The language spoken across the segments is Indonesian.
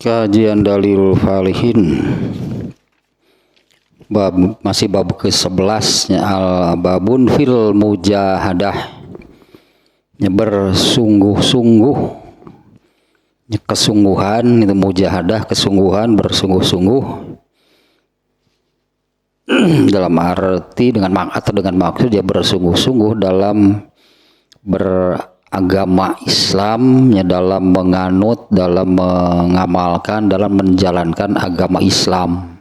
Kajian Dalilul Falihin masih bab ke-11 al-babun fil mujahadah, bersungguh-sungguh, kesungguhan itu mujahadah, kesungguhan, bersungguh-sungguh dalam arti dengan maksud dia bersungguh-sungguh dalam beragama Islam, dalam menganut, dalam mengamalkan, dalam menjalankan agama Islam.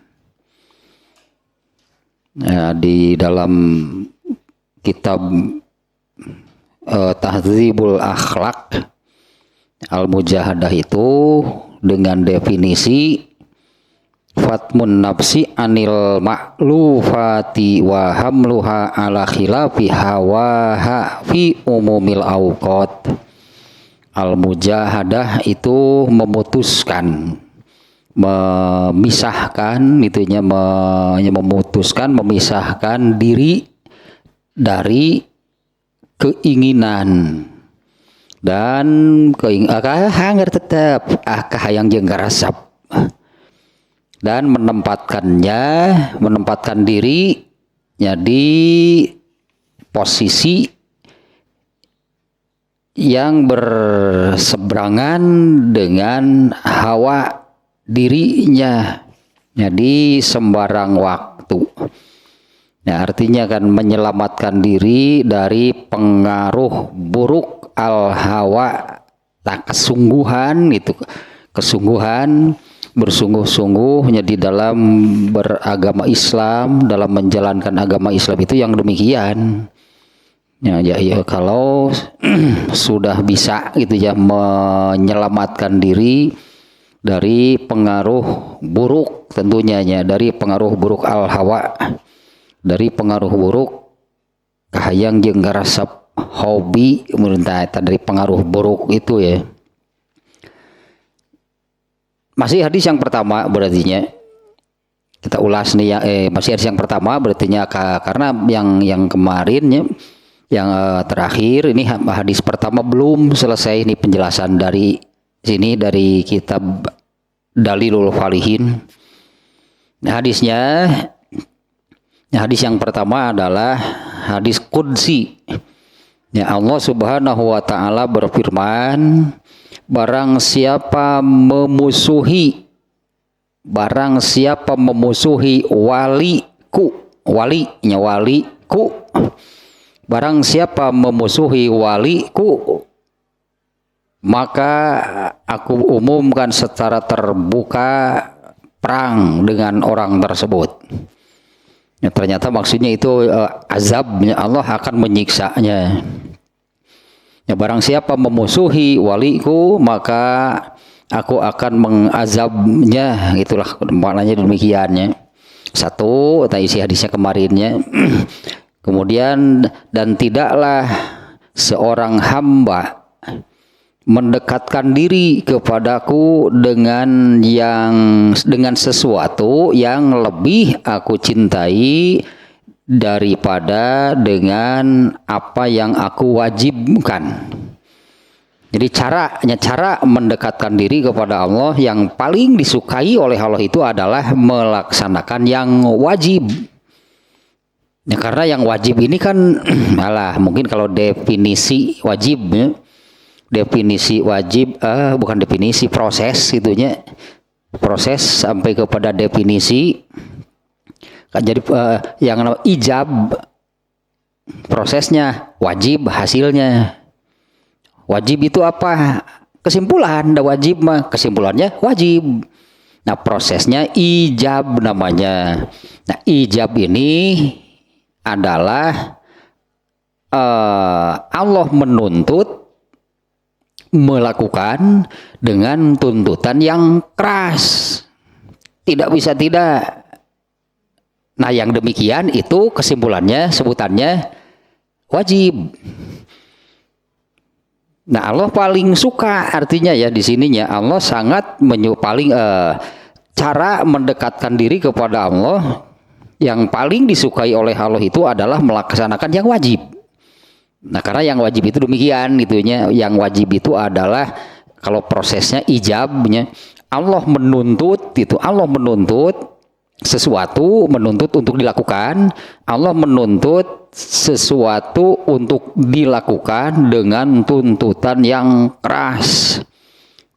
Di dalam kitab Tahdzibul Akhlaq Al-Mujahadah itu dengan definisi fatmun nafsi anil ma'lufati wa hamluha ala khilafi hawaha fi umumil awqat. Al-Mujahadah itu memutuskan, memisahkan, memisahkan diri dari keinginan dan hanger tetap kahayang jeung garasap, dan menempatkan dirinya di posisi yang berseberangan dengan hawa dirinya, di sembarang waktu. Artinya kan menyelamatkan diri dari pengaruh buruk al-hawa, kesungguhan itu, kesungguhan, bersungguh-sungguhnya di dalam beragama Islam, dalam menjalankan agama Islam itu yang demikian. Kalau sudah bisa menyelamatkan diri dari pengaruh buruk, tentunya dari pengaruh buruk al-hawa, dari pengaruh buruk kahayang jeung garasap hobi, dari pengaruh buruk itu ya. Masih hadis yang pertama berartinya kita ulas nih masih hadis yang pertama berartinya karena yang kemarinnya yang terakhir ini hadis pertama belum selesai nih penjelasan dari sini dari kitab Dalilul Falihin. Hadisnya, hadis yang pertama adalah hadis qudsi. Allah Subhanahu wa taala berfirman, barang siapa memusuhi waliku, barang siapa memusuhi waliku, maka aku umumkan secara terbuka perang dengan orang tersebut. Ternyata maksudnya itu azabnya, Allah akan menyiksanya. Barang siapa memusuhi waliku, maka aku akan mengazabnya. Itulah maknanya demikiannya. Satu, isi hadisnya kemarinnya. Kemudian, dan tidaklah seorang hamba mendekatkan diri kepadaku dengan sesuatu yang lebih aku cintai daripada dengan apa yang aku wajibkan. Jadi cara mendekatkan diri kepada Allah yang paling disukai oleh Allah itu adalah melaksanakan yang wajib. Karena yang wajib ini kan mungkin kalau definisi wajibnya, bukan definisi, proses itunya, proses sampai kepada definisi. Jadi yang namanya ijab, prosesnya, wajib hasilnya. Wajib itu apa? Kesimpulan. Wajib mah kesimpulannya wajib. Nah, prosesnya ijab namanya. Nah, ijab ini adalah Allah menuntut melakukan dengan tuntutan yang keras, tidak bisa tidak. Nah, yang demikian itu kesimpulannya, sebutannya wajib. Nah, Allah paling suka, artinya ya di sininya Allah sangat cara mendekatkan diri kepada Allah yang paling disukai oleh Allah itu adalah melaksanakan yang wajib. Nah, karena yang wajib itu demikian itunya, yang wajib itu adalah kalau prosesnya ijabnya Allah menuntut itu, Allah menuntut sesuatu, menuntut untuk dilakukan. Allah menuntut sesuatu untuk dilakukan dengan tuntutan yang keras.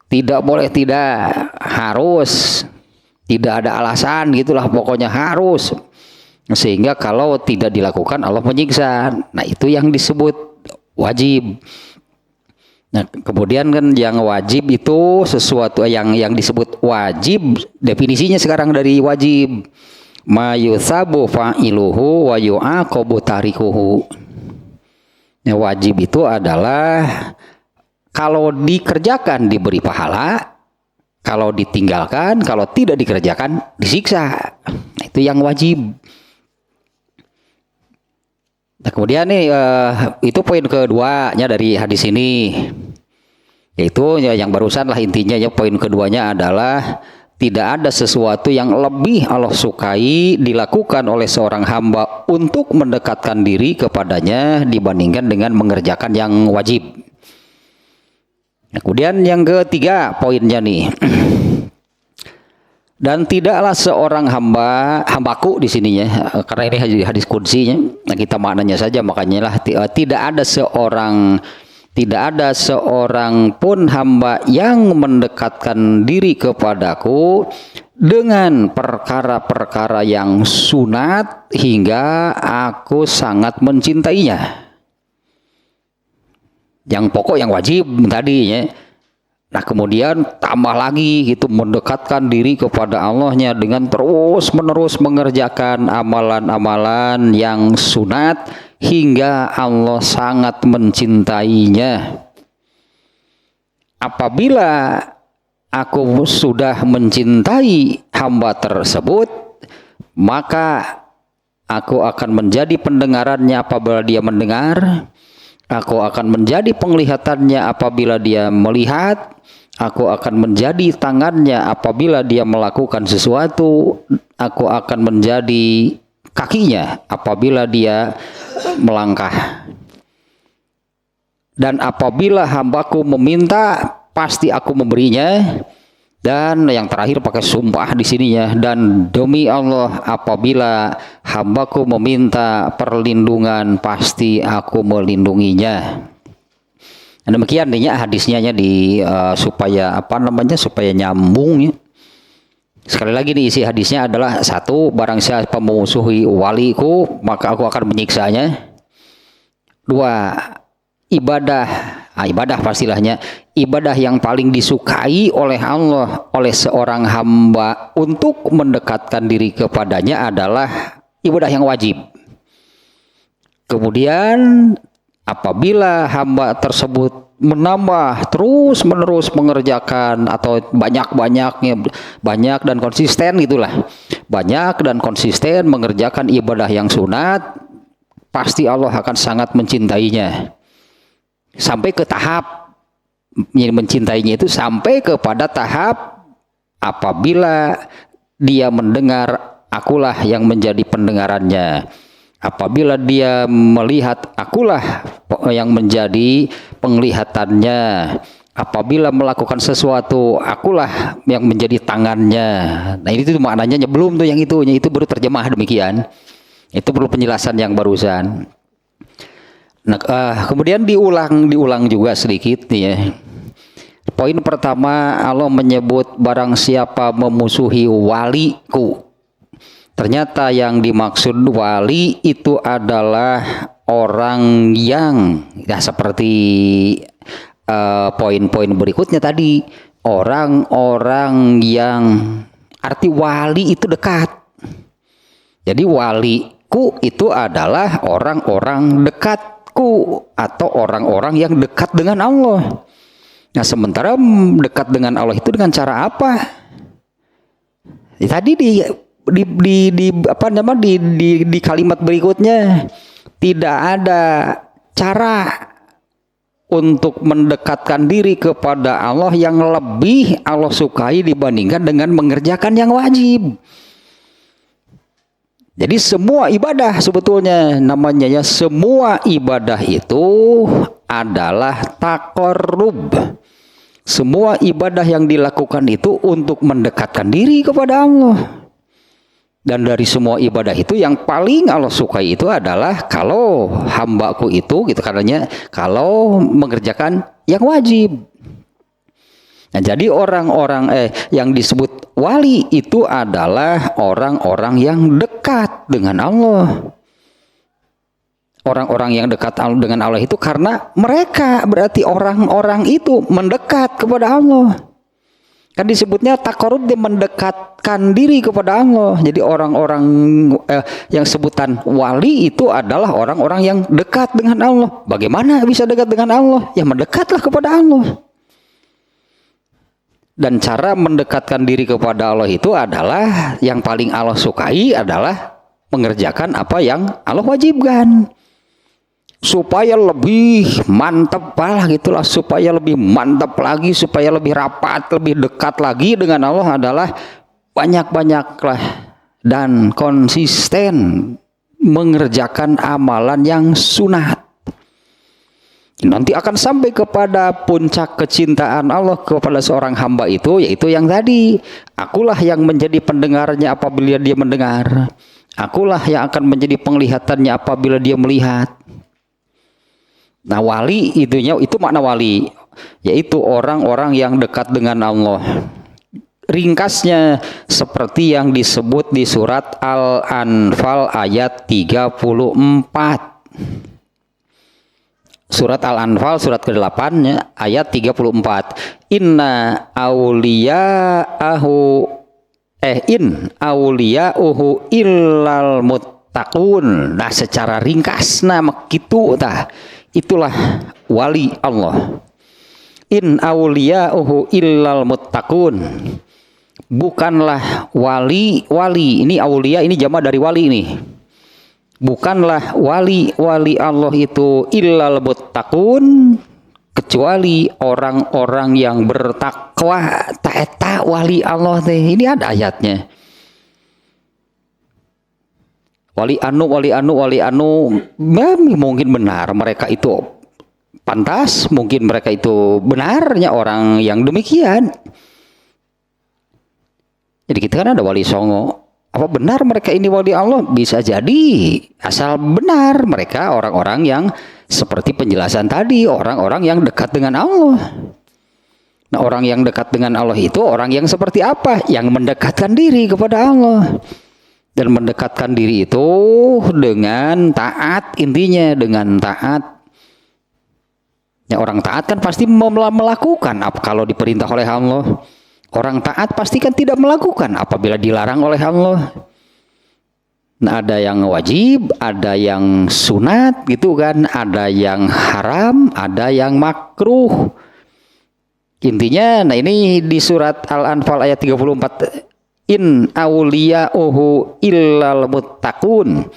Tidak boleh tidak, harus. Tidak ada alasan, gitulah pokoknya harus. Sehingga kalau tidak dilakukan Allah menyiksa. Nah, itu yang disebut wajib. Nah, kemudian kan yang wajib itu sesuatu yang disebut wajib, definisinya sekarang dari wajib, ma yutsabu fa'iluhu wa yu'aqabu tarikuhu. Nah, wajib itu adalah kalau dikerjakan diberi pahala, kalau ditinggalkan, kalau tidak dikerjakan disiksa. Nah, itu yang wajib. Nah, kemudian nih itu poin keduanya dari hadis ini, yaitu yang barusan lah intinya ya. Poin keduanya adalah tidak ada sesuatu yang lebih Allah sukai dilakukan oleh seorang hamba untuk mendekatkan diri kepadanya dibandingkan dengan mengerjakan yang wajib. Nah, kemudian yang ketiga poinnya nih. Dan tidaklah seorang hambaku di sininya, karena ini hadis qudsinya, nah kita maknanya saja, makanya lah tidak ada seorang pun hamba yang mendekatkan diri kepadaku dengan perkara-perkara yang sunat hingga aku sangat mencintainya. Yang pokok yang wajib tadi ya. Nah, kemudian tambah lagi gitu, mendekatkan diri kepada Allahnya dengan terus-menerus mengerjakan amalan-amalan yang sunat hingga Allah sangat mencintainya. Apabila aku sudah mencintai hamba tersebut, maka aku akan menjadi pendengarannya apabila dia mendengar, aku akan menjadi penglihatannya apabila dia melihat, aku akan menjadi tangannya apabila dia melakukan sesuatu, aku akan menjadi kakinya apabila dia melangkah. Dan apabila hambaku meminta, pasti aku memberinya. Dan yang terakhir pakai sumpah di sininya, dan demi Allah apabila hambaku meminta perlindungan, pasti aku melindunginya. Dan demikian nih hadisnya supaya supaya nyambung ya. Sekali lagi nih isi hadisnya adalah: satu, barang siapa memusuhi waliku maka aku akan menyiksanya. Dua, ibadah pastilahnya, ibadah yang paling disukai oleh Allah oleh seorang hamba untuk mendekatkan diri kepadanya adalah ibadah yang wajib. Kemudian apabila hamba tersebut menambah terus-menerus mengerjakan atau banyak dan konsisten gitulah, banyak dan konsisten mengerjakan ibadah yang sunat, pasti Allah akan sangat mencintainya. Sampai ke tahap mencintainya itu sampai kepada tahap apabila dia mendengar, akulah yang menjadi pendengarannya. Apabila dia melihat, akulah yang menjadi penglihatannya. Apabila melakukan sesuatu, akulah yang menjadi tangannya. Nah, itu tuh maknanya belum tuh yang itu baru terjemah demikian. Itu perlu penjelasan yang barusan. Nah, kemudian diulang juga sedikit nih ya. Poin pertama, Allah menyebut barang siapa memusuhi waliku. Ternyata yang dimaksud wali itu adalah orang yang seperti poin-poin berikutnya tadi, orang-orang yang arti wali itu dekat. Jadi waliku itu adalah orang-orang dekatku atau orang-orang yang dekat dengan Allah. Nah, sementara dekat dengan Allah itu dengan cara apa? Tadi di kalimat berikutnya tidak ada cara untuk mendekatkan diri kepada Allah yang lebih Allah sukai dibandingkan dengan mengerjakan yang wajib. Jadi semua ibadah sebetulnya namanya ya, semua ibadah itu adalah taqarrub. Semua ibadah yang dilakukan itu untuk mendekatkan diri kepada Allah. Dan dari semua ibadah itu yang paling Allah sukai itu adalah kalau hambaku itu gitu katanya kalau mengerjakan yang wajib. Nah, jadi orang-orang yang disebut wali itu adalah orang-orang yang dekat dengan Allah. Orang-orang yang dekat dengan Allah itu karena mereka berarti orang-orang itu mendekat kepada Allah. Kan disebutnya taqarrub, dia mendekatkan diri kepada Allah. Jadi orang-orang yang sebutan wali itu adalah orang-orang yang dekat dengan Allah. Bagaimana bisa dekat dengan Allah? Ya mendekatlah kepada Allah. Dan cara mendekatkan diri kepada Allah itu adalah yang paling Allah sukai adalah mengerjakan apa yang Allah wajibkan. Supaya lebih mantap lah gitulah, supaya lebih mantap lagi, supaya lebih rapat, lebih dekat lagi dengan Allah adalah banyak-banyaklah dan konsisten mengerjakan amalan yang sunat. Nanti akan sampai kepada puncak kecintaan Allah kepada seorang hamba itu, yaitu yang tadi, akulah yang menjadi pendengarnya apabila dia mendengar, akulah yang akan menjadi penglihatannya apabila dia melihat. Nah, wali itu makna wali, yaitu orang-orang yang dekat dengan Allah. Ringkasnya seperti yang disebut di surat Al-Anfal ayat 34. Surat Al-Anfal surat ke-8 ayat 34. Inna awliya'ahu in awliya'uhu illal muttaqun. Nah, secara ringkas nama kitu tah. Itulah wali Allah. In awliya'uhu illal muttaqun. Bukanlah wali ini aulia ini jama dari wali ini. Bukanlah wali Allah itu illal muttaqun, kecuali orang-orang yang bertakwa. Taeta wali Allah teh. Ini ada ayatnya. Wali anu mungkin benar mereka itu pantas, mungkin mereka itu benarnya orang yang demikian. Jadi kita kan ada wali songo, apa benar mereka ini wali Allah? Bisa jadi, asal benar mereka orang-orang yang seperti penjelasan tadi, orang-orang yang dekat dengan Allah. Nah, orang yang dekat dengan Allah itu orang yang seperti apa? Yang mendekatkan diri kepada Allah. Dan mendekatkan diri itu dengan taat, intinya dengan taat. Ya, orang taat kan pasti melakukan apa kalau diperintah oleh Allah. Orang taat pasti kan tidak melakukan apabila dilarang oleh Allah. Nah, ada yang wajib, ada yang sunat gitu kan, ada yang haram, ada yang makruh. Intinya, nah ini di surat Al-Anfal ayat 34. In awliya'uhu illal muttaqun.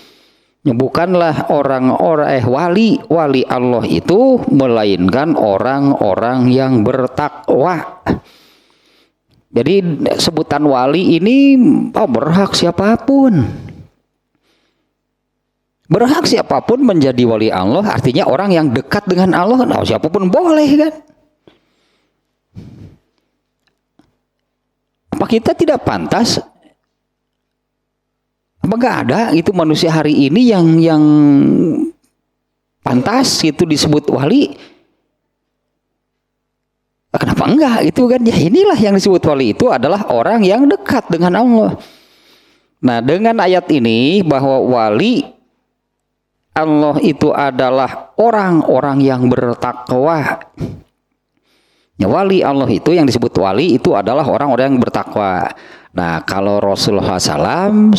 Bukanlah orang-orang wali Allah itu melainkan orang-orang yang bertakwa. Jadi sebutan wali ini berhak siapapun. Berhak siapapun menjadi wali Allah, artinya orang yang dekat dengan Allah. Nah, siapapun boleh kan. Apa kita tidak pantas? Apa nggak ada itu manusia hari ini yang pantas itu disebut wali? Kenapa enggak? Itu kan ya inilah yang disebut wali itu adalah orang yang dekat dengan Allah. Nah, dengan ayat ini bahwa wali Allah itu adalah orang-orang yang bertakwa. Ya, wali Allah itu yang disebut wali itu adalah orang-orang yang bertakwa. Nah, kalau Rasulullah SAW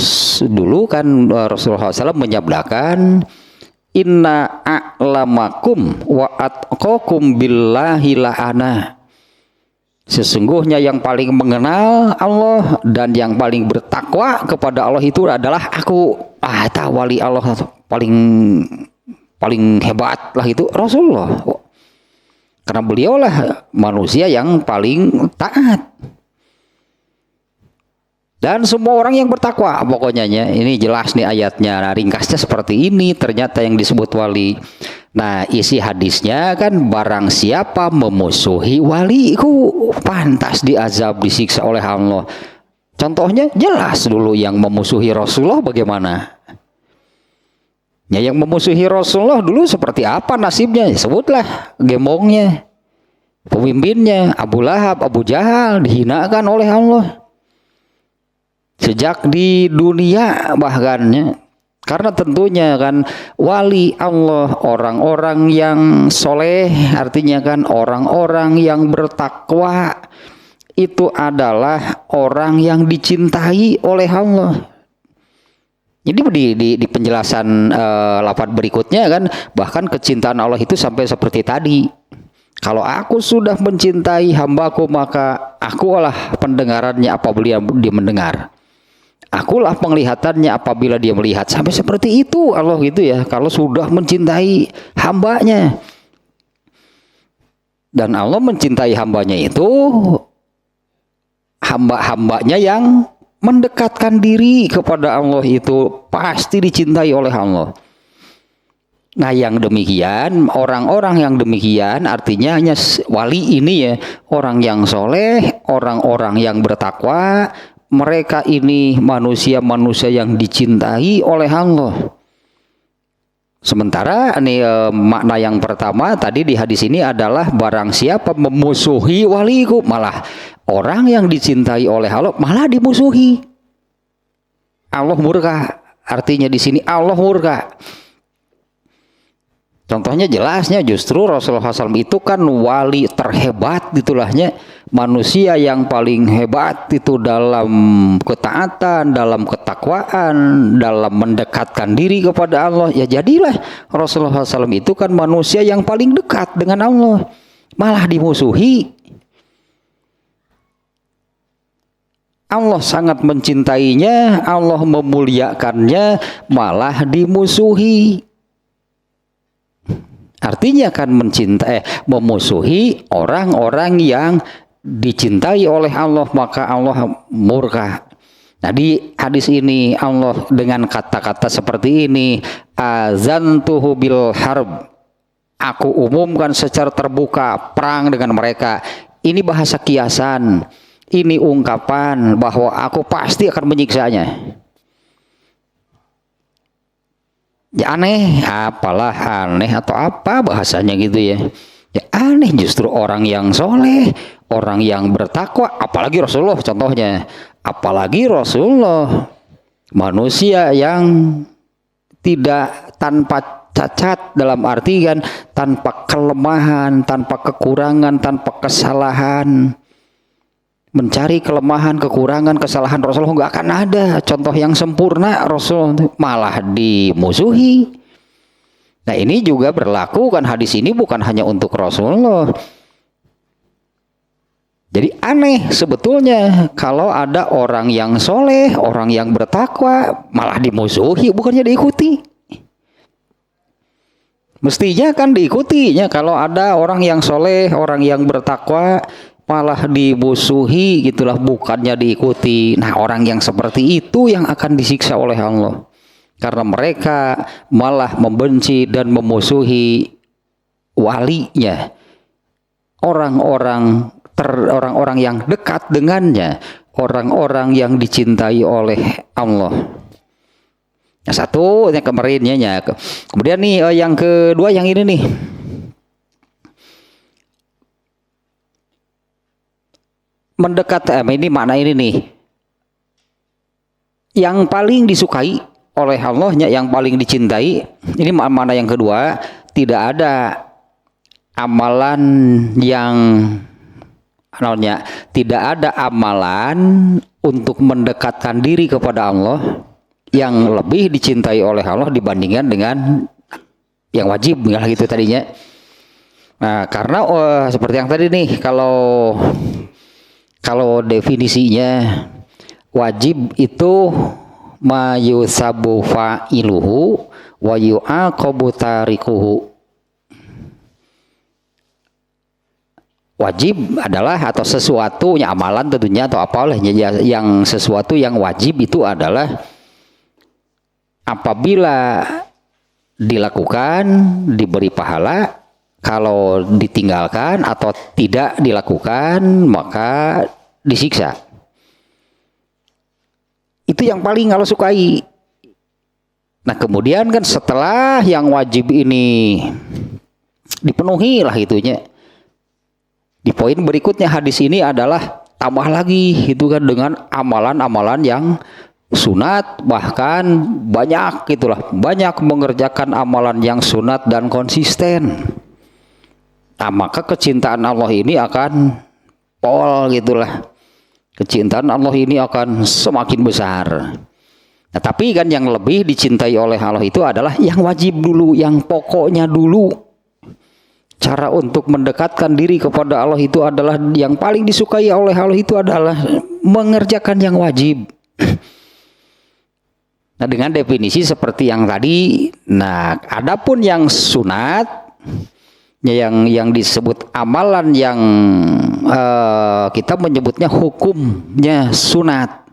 dulu kan Rasulullah SAW menyabdakan inna a'lamakum wa atqakum billahi la'ana. Sesungguhnya yang paling mengenal Allah dan yang paling bertakwa kepada Allah itu adalah aku. Wali Allah paling hebat lah itu Rasulullah. Karena beliaulah manusia yang paling taat. Dan semua orang yang bertakwa, pokoknya ini jelas nih ayatnya. Nah, ringkasnya seperti ini ternyata yang disebut wali. Nah, isi hadisnya kan barang siapa memusuhi waliku pantas diazab, disiksa oleh Allah. Contohnya jelas dulu yang memusuhi Rasulullah bagaimana? Ya, yang memusuhi Rasulullah dulu seperti apa nasibnya? Ya, sebutlah gembongnya, pemimpinnya Abu Lahab, Abu Jahal dihinakan oleh Allah. Sejak di dunia bahkannya. Karena tentunya kan wali Allah, orang-orang yang soleh, artinya kan orang-orang yang bertakwa, itu adalah orang yang dicintai oleh Allah. Jadi di penjelasan lafaz berikutnya kan, bahkan kecintaan Allah itu sampai seperti tadi. Kalau aku sudah mencintai hambaku, maka akulah pendengarannya apabila dia mendengar. Akulah penglihatannya apabila dia melihat. Sampai seperti itu Allah gitu ya. Kalau sudah mencintai hambanya. Dan Allah mencintai hambanya itu hamba-hambanya yang mendekatkan diri kepada Allah itu pasti dicintai oleh Allah. Nah, yang demikian, orang-orang yang demikian artinya hanya wali ini ya, orang yang soleh, orang-orang yang bertakwa. Mereka ini manusia-manusia yang dicintai oleh Allah. Sementara ini makna yang pertama tadi di hadis ini adalah barang siapa memusuhi waliku, malah orang yang dicintai oleh Allah malah dimusuhi. Allah murka. Artinya di sini Allah murka. Contohnya jelasnya justru Rasulullah SAW itu kan wali terhebat itulahnya, manusia yang paling hebat itu dalam ketaatan, dalam ketakwaan, dalam mendekatkan diri kepada Allah. Ya jadilah Rasulullah SAW itu kan manusia yang paling dekat dengan Allah, malah dimusuhi. Allah sangat mencintainya, Allah memuliakannya, malah dimusuhi. Artinya kan memusuhi orang-orang yang dicintai oleh Allah, maka Allah murka. Nah, di hadis ini Allah dengan kata-kata seperti ini, azantuhu bil harb, aku umumkan secara terbuka perang dengan mereka. Ini bahasa kiasan, ini ungkapan bahwa aku pasti akan menyiksanya. Ya aneh, apalah aneh atau apa bahasanya gitu ya. Ya aneh justru orang yang soleh, orang yang bertakwa, apalagi Rasulullah contohnya. Apalagi Rasulullah, manusia yang tidak tanpa cacat, dalam arti kan tanpa kelemahan, tanpa kekurangan, tanpa kesalahan. Mencari kelemahan, kekurangan, kesalahan Rasulullah nggak akan ada. Contoh yang sempurna Rasulullah malah dimusuhi. Nah, ini juga berlaku kan, hadis ini bukan hanya untuk Rasulullah. Jadi aneh sebetulnya kalau ada orang yang soleh, orang yang bertakwa malah dimusuhi, bukannya diikuti. Mestinya kan diikutinya kalau ada orang yang soleh, orang yang bertakwa malah dimusuhi gitulah, bukannya diikuti. Nah, orang yang seperti itu yang akan disiksa oleh Allah karena mereka malah membenci dan memusuhi walinya, orang-orang yang dekat dengannya, orang-orang yang dicintai oleh Allah. Yang satu yang kemarinnya. Kemudian nih yang kedua yang ini nih, mendekat, ini makna ini nih, yang paling disukai oleh Allahnya, yang paling dicintai. Ini makna yang kedua, tidak ada amalan yang tidak ada amalan untuk mendekatkan diri kepada Allah yang lebih dicintai oleh Allah dibandingkan dengan yang wajib, gitu tadinya. Nah, karena seperti yang tadi nih, kalau definisinya wajib itu ma yusabu fa'iluhu wa yu'aqabu tarikuhu. Wajib adalah atau sesuatu yang amalan tentunya atau apalah yang sesuatu yang wajib itu adalah apabila dilakukan diberi pahala, kalau ditinggalkan atau tidak dilakukan maka disiksa. Itu yang paling Allah sukai. Nah kemudian kan setelah yang wajib ini dipenuhi lah itunya, di poin berikutnya hadis ini adalah tambah lagi itu kan dengan amalan-amalan yang sunat, bahkan banyak gitulah, banyak mengerjakan amalan yang sunat dan konsisten. Nah, maka kecintaan Allah ini akan pol gitulah. Kecintaan Allah ini akan semakin besar. Nah, tapi kan yang lebih dicintai oleh Allah itu adalah yang wajib dulu, yang pokoknya dulu. Cara untuk mendekatkan diri kepada Allah itu adalah yang paling disukai oleh Allah itu adalah mengerjakan yang wajib. Nah, dengan definisi seperti yang tadi. Nah, adapun yang sunat, yang disebut amalan yang kita menyebutnya hukumnya sunat,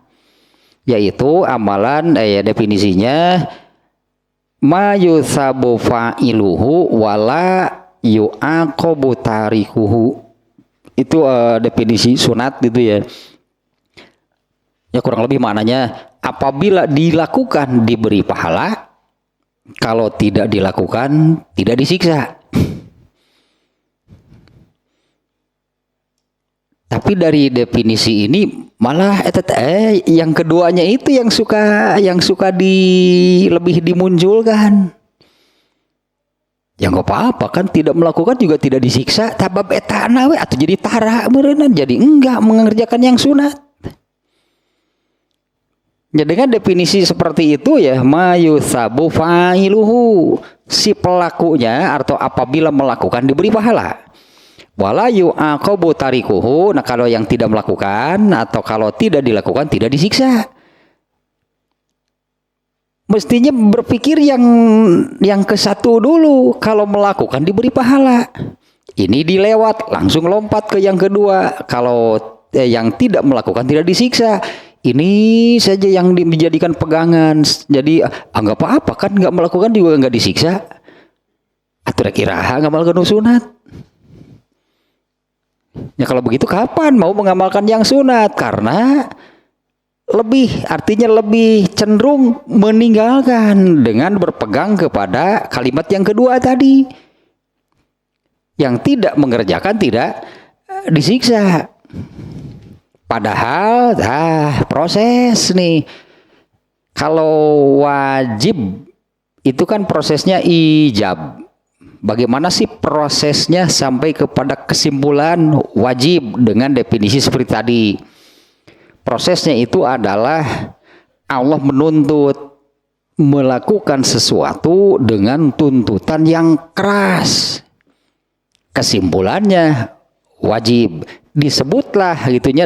yaitu amalan definisinya ma yusabu fa'iluhu wala yu'aqabu tarikuhu. Itu definisi sunat gitu ya. Ya kurang lebih maknanya apabila dilakukan diberi pahala, kalau tidak dilakukan tidak disiksa. Tapi dari definisi ini malah yang keduanya itu yang suka lebih dimunculkan. Ya nggak apa-apa kan, tidak melakukan juga tidak disiksa, tabab etana we atau jadi tara merenan, jadi enggak mengerjakan yang sunat. Ya dengan definisi seperti itu ya mayusabu fa'iluhu, si pelakunya atau apabila melakukan diberi pahala. Wala yu'aqabu tarikuhu, nah kalau yang tidak melakukan atau kalau tidak dilakukan tidak disiksa. Mestinya berpikir yang ke satu dulu, kalau melakukan diberi pahala. Ini dilewat, langsung lompat ke yang kedua. Kalau yang tidak melakukan tidak disiksa. Ini saja yang dijadikan pegangan. Jadi nggak apa-apa kan, nggak melakukan juga nggak disiksa. Atau kira nggak melakukan sunat. Ya kalau begitu kapan mau mengamalkan yang sunat? Karena artinya lebih cenderung meninggalkan dengan berpegang kepada kalimat yang kedua tadi. Yang tidak mengerjakan tidak disiksa. Padahal proses nih. Kalau wajib itu kan prosesnya ijab. Bagaimana sih prosesnya sampai kepada kesimpulan wajib dengan definisi seperti tadi? Prosesnya itu adalah Allah menuntut melakukan sesuatu dengan tuntutan yang keras. Kesimpulannya wajib. Disebutlah gitunya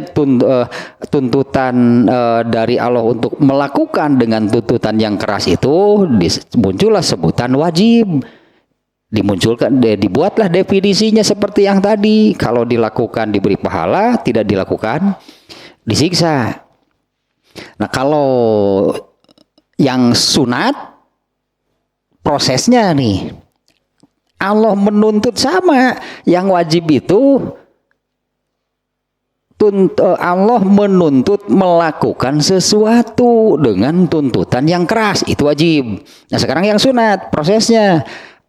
tuntutan dari Allah untuk melakukan dengan tuntutan yang keras itu, muncullah sebutan wajib. Dibuatlah definisinya seperti yang tadi. Kalau dilakukan diberi pahala, tidak dilakukan disiksa. Nah kalau yang sunat prosesnya nih, Allah menuntut sama. Yang wajib itu Allah menuntut melakukan sesuatu dengan tuntutan yang keras, itu wajib. Nah sekarang yang sunat prosesnya,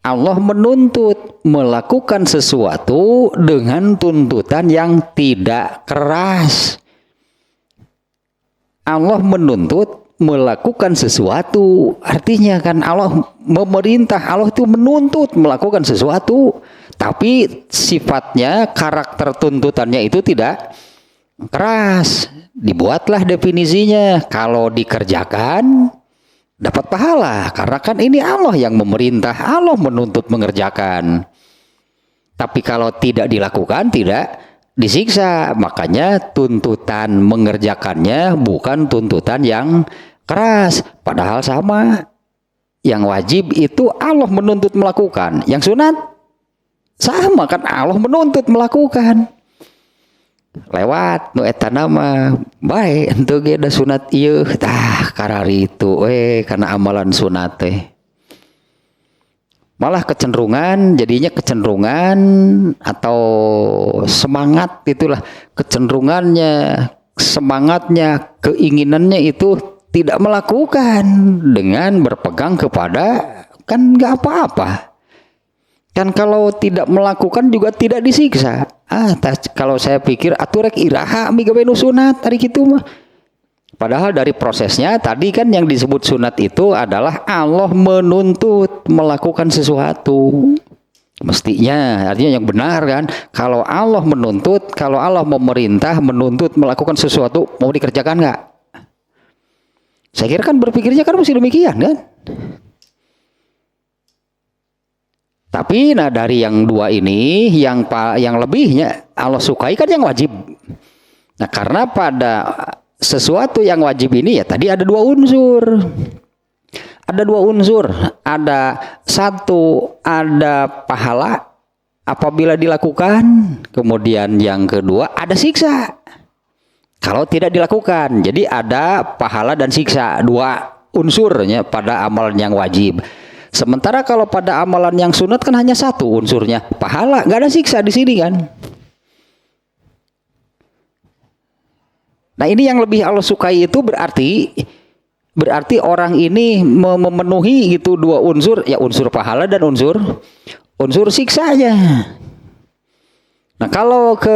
Allah menuntut melakukan sesuatu dengan tuntutan yang tidak keras. Allah menuntut melakukan sesuatu, artinya kan Allah memerintah, Allah itu menuntut melakukan sesuatu, tapi sifatnya, karakter tuntutannya itu tidak keras. Dibuatlah definisinya, kalau dikerjakan dapat pahala, karena kan ini Allah yang memerintah, Allah menuntut mengerjakan. Tapi kalau tidak dilakukan tidak disiksa. Makanya tuntutan mengerjakannya bukan tuntutan yang keras. Padahal sama. Yang wajib itu Allah menuntut melakukan. Yang sunat sama kan, Allah menuntut melakukan. Lewat nu eta nama bae henteu ge da sunat ieu tah karari itu karena amalan sunat teh. malah jadinya kecenderungan atau semangat itulah, kecenderungannya, semangatnya, keinginannya itu tidak melakukan dengan berpegang kepada, kan nggak apa-apa. Kan kalau tidak melakukan juga tidak disiksa. Kalau saya pikir aturek iraha mi gawe nu sunat hari kitu mah. Padahal dari prosesnya tadi kan yang disebut sunat itu adalah Allah menuntut melakukan sesuatu. Mestinya artinya yang benar kan. Kalau Allah menuntut, kalau Allah memerintah, menuntut melakukan sesuatu, mau dikerjakan nggak? Saya kira kan berpikirnya kan mesti demikian kan. Tapi nah dari yang dua ini yang lebihnya Allah sukai kan yang wajib. Nah karena pada sesuatu yang wajib ini ya tadi ada dua unsur. Ada dua unsur. Ada satu, ada pahala apabila dilakukan. Kemudian yang kedua ada siksa kalau tidak dilakukan. Jadi ada pahala dan siksa, dua unsurnya pada amalan yang wajib. Sementara kalau pada amalan yang sunat kan hanya satu unsurnya, pahala, nggak ada siksa di sini kan. Nah ini yang lebih Allah sukai itu berarti orang ini memenuhi gitu dua unsur, ya unsur pahala dan unsur siksanya. Nah kalau ke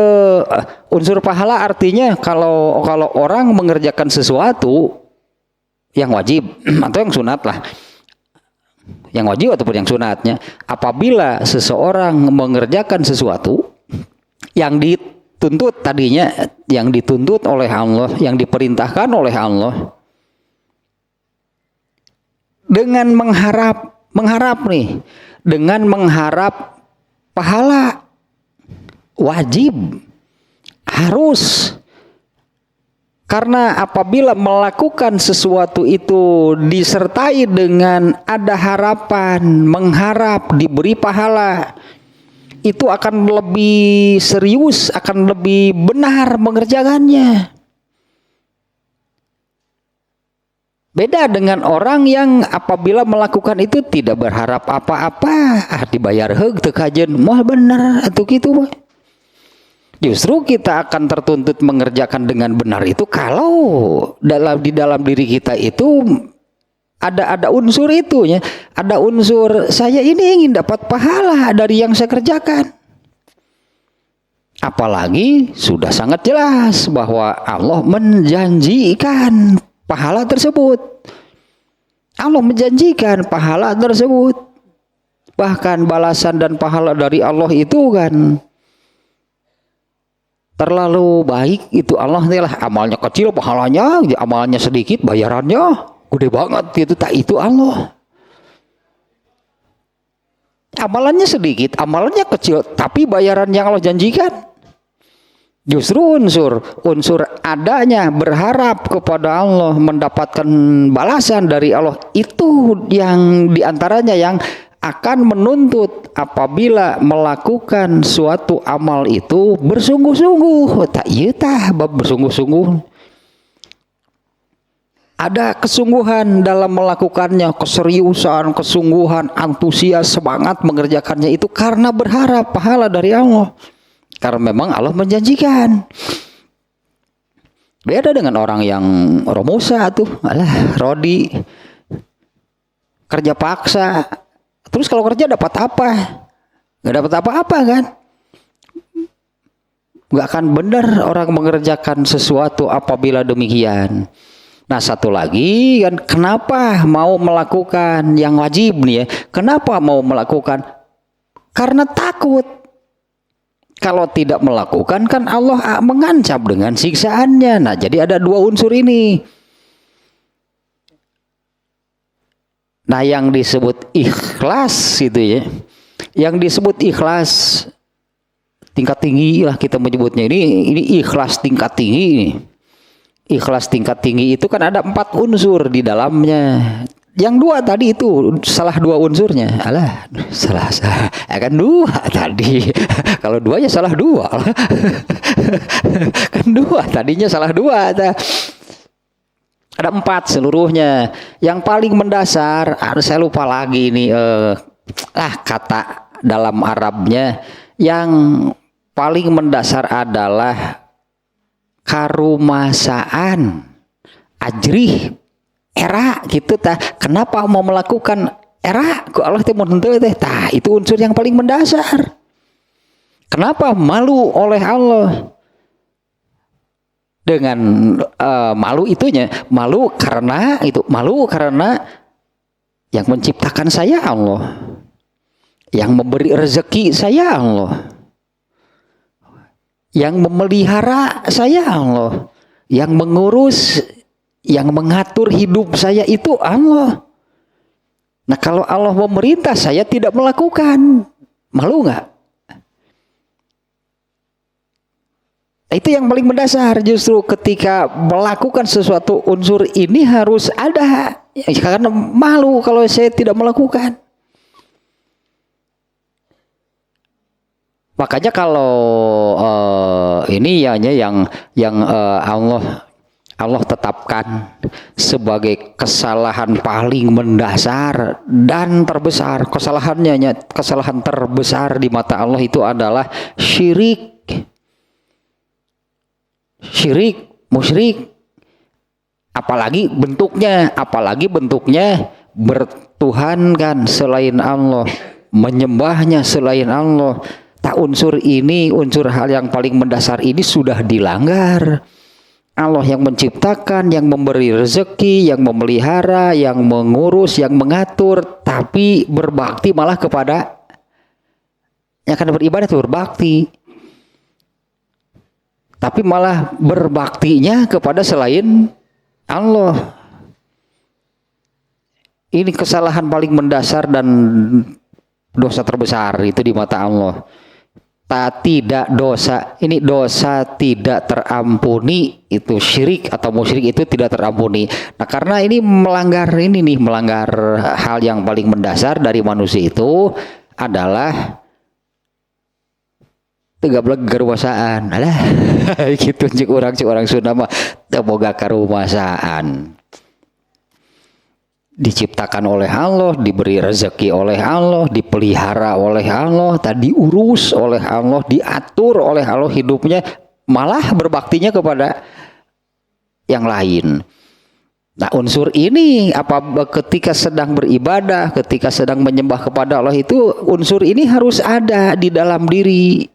unsur pahala artinya kalau orang mengerjakan sesuatu yang wajib atau yang sunat lah, yang wajib ataupun yang sunatnya, apabila seseorang mengerjakan sesuatu yang dituntut tadinya, yang dituntut oleh Allah, yang diperintahkan oleh Allah, dengan mengharap pahala, wajib, harus. Karena apabila melakukan sesuatu itu disertai dengan ada harapan, mengharap diberi pahala, itu akan lebih serius, akan lebih benar mengerjakannya. Beda dengan orang yang apabila melakukan itu tidak berharap apa-apa, dibayar heug teu kajeun, moal bener atuh kitu mah. Justru kita akan tertuntut mengerjakan dengan benar itu kalau di dalam diri kita itu ada unsur itu ya, ada unsur saya ini ingin dapat pahala dari yang saya kerjakan. Apalagi sudah sangat jelas bahwa Allah menjanjikan pahala tersebut. Allah menjanjikan pahala tersebut. Bahkan balasan dan pahala dari Allah itu kan terlalu baik itu. Allah lah amalnya kecil pahalanya, amalnya sedikit bayarannya gede banget gitu. Tak itu Allah. Amalannya sedikit, amalannya kecil, tapi bayaran yang Allah janjikan. Justru unsur adanya berharap kepada Allah, mendapatkan balasan dari Allah, itu yang diantaranya yang akan menuntut apabila melakukan suatu amal itu bersungguh-sungguh. Tak iya tah bersungguh-sungguh. Ada kesungguhan dalam melakukannya, keseriusan, kesungguhan, antusias, semangat mengerjakannya itu karena berharap pahala dari Allah. Karena memang Allah menjanjikan. Beda dengan orang yang romusa tuh, Rodi kerja paksa. Terus kalau kerja dapat apa? Gak dapat apa-apa kan? Gak akan benar orang mengerjakan sesuatu apabila demikian. Nah satu lagi kan, kenapa mau melakukan yang wajib nih ya? Kenapa mau melakukan? Karena takut. Kalau tidak melakukan kan Allah mengancam dengan siksaannya. Nah jadi ada dua unsur ini. Nah yang disebut ikhlas itu ya, yang disebut ikhlas tingkat tinggi lah kita menyebutnya, ini ikhlas tingkat tinggi. Ikhlas tingkat tinggi itu kan ada 4 unsur di dalamnya. Yang 2 tadi itu salah 2 unsurnya. Salah kan 2 tadi. Kalau 2 ya salah 2. Kan 2 tadinya salah 2. Ada 4 seluruhnya. Yang paling mendasar, saya lupa lagi ini kata dalam Arabnya yang paling mendasar adalah karumasaan, ajrih, era gitu tah. Kenapa mau melakukan era ku Allah teh mun henteu teh tah, itu unsur yang paling mendasar. Kenapa malu oleh Allah? Dengan malu itunya, malu karena yang menciptakan saya Allah, yang memberi rezeki saya Allah, yang memelihara saya Allah, yang mengurus, yang mengatur hidup saya itu Allah. Nah kalau Allah memerintah saya tidak melakukan, malu nggak? Itu yang paling mendasar. Justru ketika melakukan sesuatu, unsur ini harus ada, karena malu kalau saya tidak melakukan. Makanya kalau ini yang Allah tetapkan sebagai kesalahan paling mendasar dan terbesar. Kesalahan terbesar di mata Allah itu adalah syirik, musyrik. Apalagi bentuknya bertuhankan selain Allah, menyembahnya selain Allah. Tak unsur hal yang paling mendasar ini sudah dilanggar. Allah yang menciptakan, yang memberi rezeki, yang memelihara, yang mengurus, yang mengatur, tapi berbakti malah kepada yang akan beribadah itu berbakti, tapi malah berbaktinya kepada selain Allah. Ini kesalahan paling mendasar dan dosa terbesar itu di mata Allah. Dosa tidak terampuni, itu syirik atau musyrik itu tidak terampuni. Nah karena ini melanggar hal yang paling mendasar dari manusia itu adalah tegableg karumasaan. Alah gitu cik orang Sunda mah teu boga karumasaan. Diciptakan oleh Allah, diberi rezeki oleh Allah, dipelihara oleh Allah, tadi diurus oleh Allah, diatur oleh Allah hidupnya, malah berbaktinya kepada yang lain. Nah unsur ini ketika sedang beribadah, ketika sedang menyembah kepada Allah itu unsur ini harus ada di dalam diri.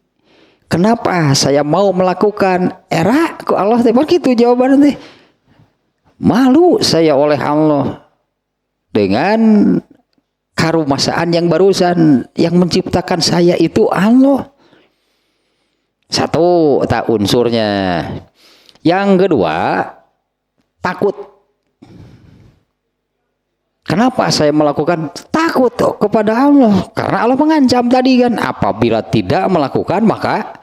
Kenapa saya mau melakukan era ke Allah teh gitu jawabannya teh. Malu saya oleh Allah dengan karumasaan yang barusan, yang menciptakan saya itu Allah. Satu tak unsurnya. Yang kedua, takut. Kenapa saya melakukan? Takut kepada Allah. Karena Allah mengancam tadi kan, apabila tidak melakukan maka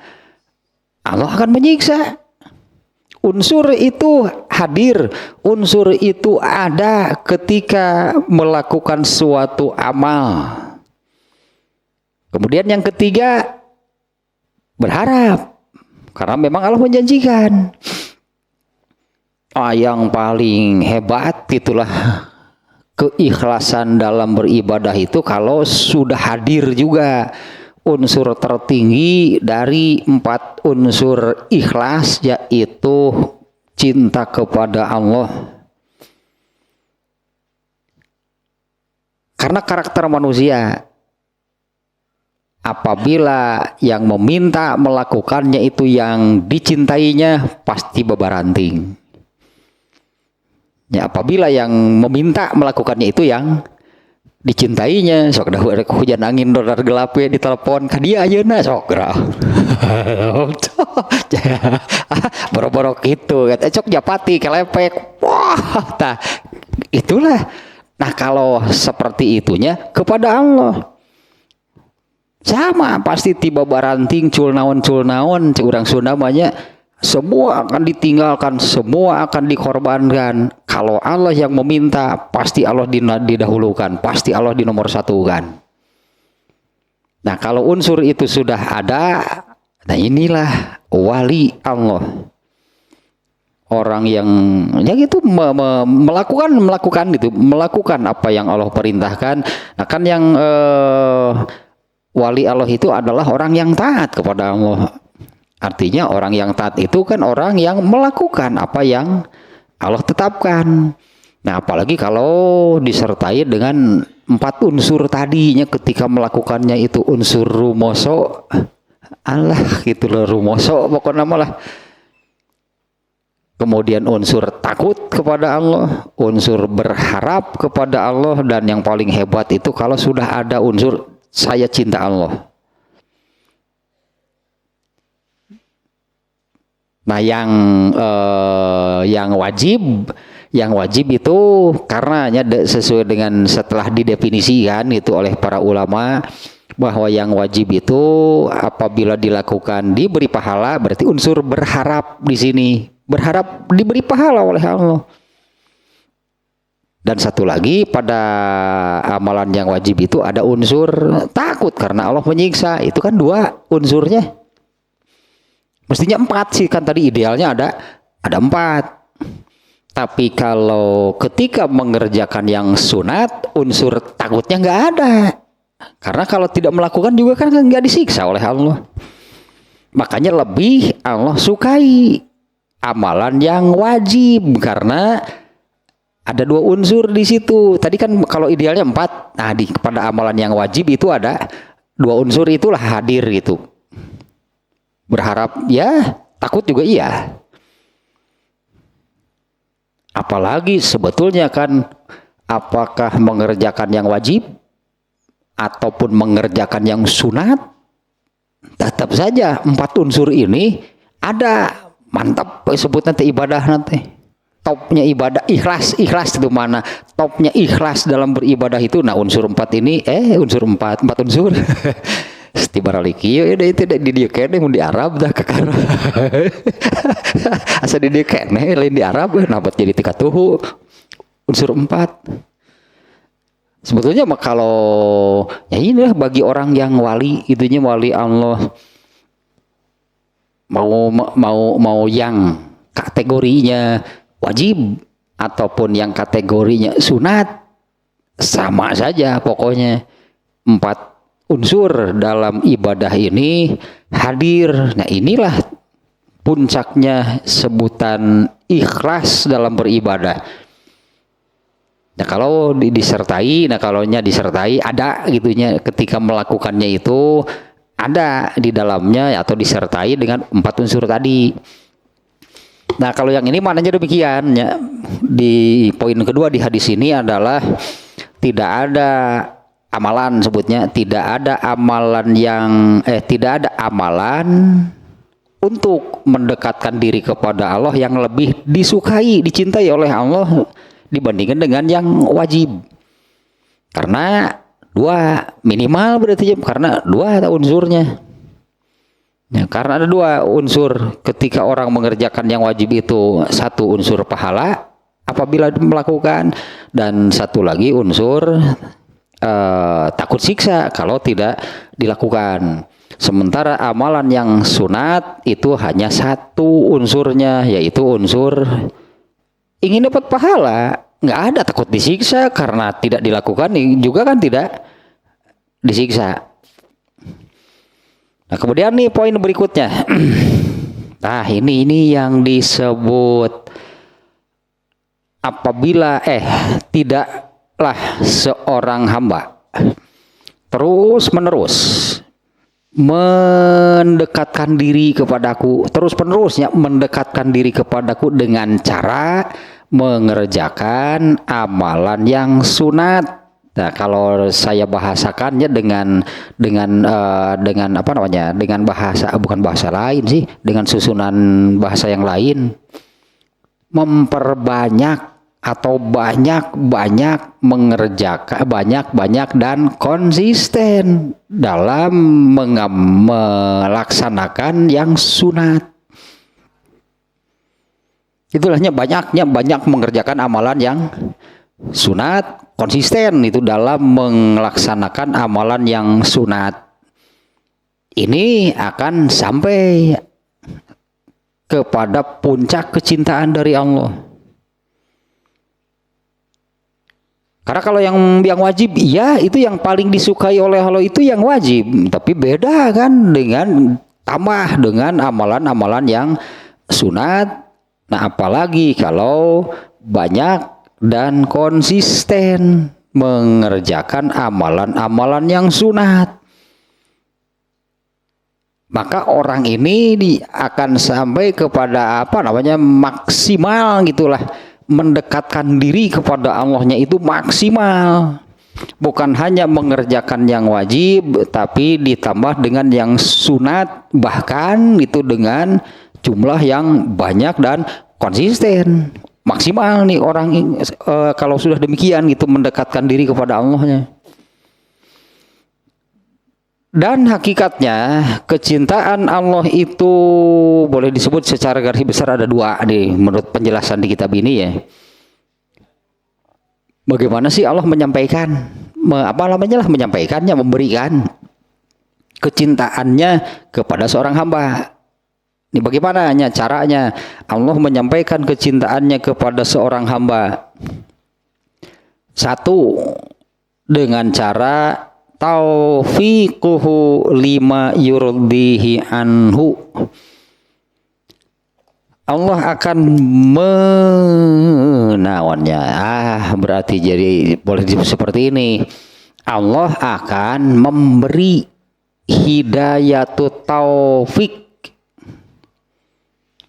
Allah akan menyiksa. Unsur itu hadir, unsur itu ada ketika melakukan suatu amal. Kemudian yang ketiga, berharap, karena memang Allah menjanjikan. Yang paling hebat itulah keikhlasan dalam beribadah itu kalau sudah hadir juga unsur tertinggi dari 4 unsur ikhlas, yaitu cinta kepada Allah. Karena karakter manusia, apabila yang meminta melakukannya itu yang dicintainya, pasti bebaranting. Ya, apabila yang meminta melakukannya itu yang dicintainya, sok dah hujan angin dolar gelap di telepon ka dia ayeuna sok gerah. Boro-boro gitu, cok japati kelepek. Wah, tah itulah. Nah, kalau seperti itunya kepada Allah sama pasti tiba baranting cul naon urang Sunda namanya. Semua akan ditinggalkan, semua akan dikorbankan. Kalau Allah yang meminta, pasti Allah didahulukan, pasti Allah dinomor satukan. Nah kalau unsur itu sudah ada, nah inilah wali Allah. orang yang ya gitu melakukan apa yang Allah perintahkan. Nah kan yang wali Allah itu adalah orang yang taat kepada Allah. Artinya orang yang taat itu kan orang yang melakukan apa yang Allah tetapkan. Nah apalagi kalau disertai dengan 4 unsur tadinya, ketika melakukannya itu unsur rumoso, Allah gitu loh, rumoso pokoknya malah. Kemudian unsur takut kepada Allah, unsur berharap kepada Allah, dan yang paling hebat itu kalau sudah ada unsur saya cinta Allah. Nah yang wajib itu karenanya sesuai dengan setelah didefinisikan itu oleh para ulama, bahwa yang wajib itu apabila dilakukan diberi pahala, berarti unsur berharap di sini. Berharap diberi pahala oleh Allah. Dan satu lagi, pada amalan yang wajib itu ada unsur takut karena Allah menyiksa. Itu kan 2 unsurnya. Mestinya 4 sih, kan tadi idealnya ada 4. Tapi kalau ketika mengerjakan yang sunat, unsur takutnya nggak ada. Karena kalau tidak melakukan juga kan nggak disiksa oleh Allah. Makanya lebih Allah sukai amalan yang wajib karena ada 2 unsur di situ. Tadi kan kalau idealnya 4. Nah, pada amalan yang wajib itu ada 2 unsur itulah hadir gitu. Berharap ya, takut juga iya. Apalagi sebetulnya kan apakah mengerjakan yang wajib ataupun mengerjakan yang sunat, tetap saja 4 unsur ini ada. Mantap sebut nanti ibadah nanti. Topnya ibadah ikhlas itu mana? Topnya ikhlas dalam beribadah itu. Nah unsur 4 ini unsur 4 unsur. Stibaraliki ya itu di dia kene mun di Arab dah kakara. Asa di dia kene lain di Arab nabat jadi 3 tuhu. Unsur 4. Sebetulnya kalau ya inilah bagi orang yang wali, itunya wali Allah, mau yang kategorinya wajib ataupun yang kategorinya sunat, sama saja pokoknya 4 unsur dalam ibadah ini hadir. Nah inilah puncaknya sebutan ikhlas dalam beribadah. Nah kalau disertai ada gitunya, ketika melakukannya itu ada di dalamnya atau disertai dengan 4 unsur tadi. Nah kalau yang ini maknanya demikian ya. Di poin kedua di hadis ini adalah tidak ada amalan, sebutnya tidak ada amalan untuk mendekatkan diri kepada Allah yang lebih disukai, dicintai oleh Allah dibandingkan dengan yang wajib. Karena 2 minimal berarti, karena 2 unsurnya. Ya, karena ada 2 unsur ketika orang mengerjakan yang wajib itu, 1 unsur pahala apabila melakukan, dan 1 lagi unsur takut siksa kalau tidak dilakukan. Sementara amalan yang sunat itu hanya 1 unsurnya, yaitu unsur ingin dapat pahala. Nggak ada takut disiksa, karena tidak dilakukan juga kan tidak disiksa. Nah kemudian nih poin berikutnya. Nah ini yang disebut apabila tidaklah seorang hamba terus menerus mendekatkan diri kepadaku, terus penerusnya mendekatkan diri kepadaku dengan cara mengerjakan amalan yang sunat. Nah, kalau saya bahasakannya dengan apa namanya? Dengan bahasa, bukan bahasa lain sih, dengan susunan bahasa yang lain. Memperbanyak atau banyak mengerjakan, banyak dan konsisten dalam melaksanakan yang sunat. Itulahnya banyak mengerjakan amalan yang sunat, konsisten itu dalam melaksanakan amalan yang sunat. Ini akan sampai kepada puncak kecintaan dari Allah. Karena kalau yang wajib, ya itu yang paling disukai oleh Allah itu yang wajib. Tapi beda kan dengan tambah dengan amalan-amalan yang sunat. Nah apalagi kalau banyak dan konsisten mengerjakan amalan-amalan yang sunat. Maka orang ini akan sampai kepada maksimal gitulah. Mendekatkan diri kepada Allahnya itu maksimal, bukan hanya mengerjakan yang wajib tapi ditambah dengan yang sunat, bahkan itu dengan jumlah yang banyak dan konsisten. Maksimal nih orang kalau sudah demikian gitu mendekatkan diri kepada Allahnya. Dan hakikatnya kecintaan Allah itu boleh disebut secara garis besar ada dua nih menurut penjelasan di kitab ini ya. Bagaimana sih Allah menyampaikan menyampaikannya, memberikan kecintaannya kepada seorang hamba. Ini bagaimana caranya Allah menyampaikan kecintaannya kepada seorang hamba? Satu, dengan cara taufiquhu lima yurdihi anhu. Allah akan menawannya. Berarti jadi boleh disebut seperti ini. Allah akan memberi hidayatut taufik.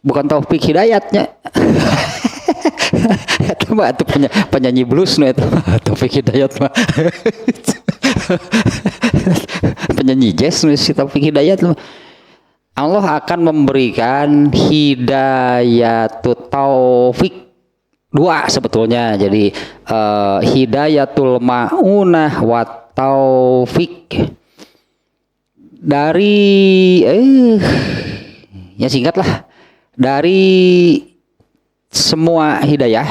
Bukan taufik hidayatnya. Itu mah itu penyanyi blues itu. Taufik Hidayat mah. Penyanyi jazz si Taufik Hidayat. Allah akan memberikan hidayatut taufik dua sebetulnya. Jadi hidayatul ma'unah wa taufik. Dari ya singkatlah, dari semua hidayah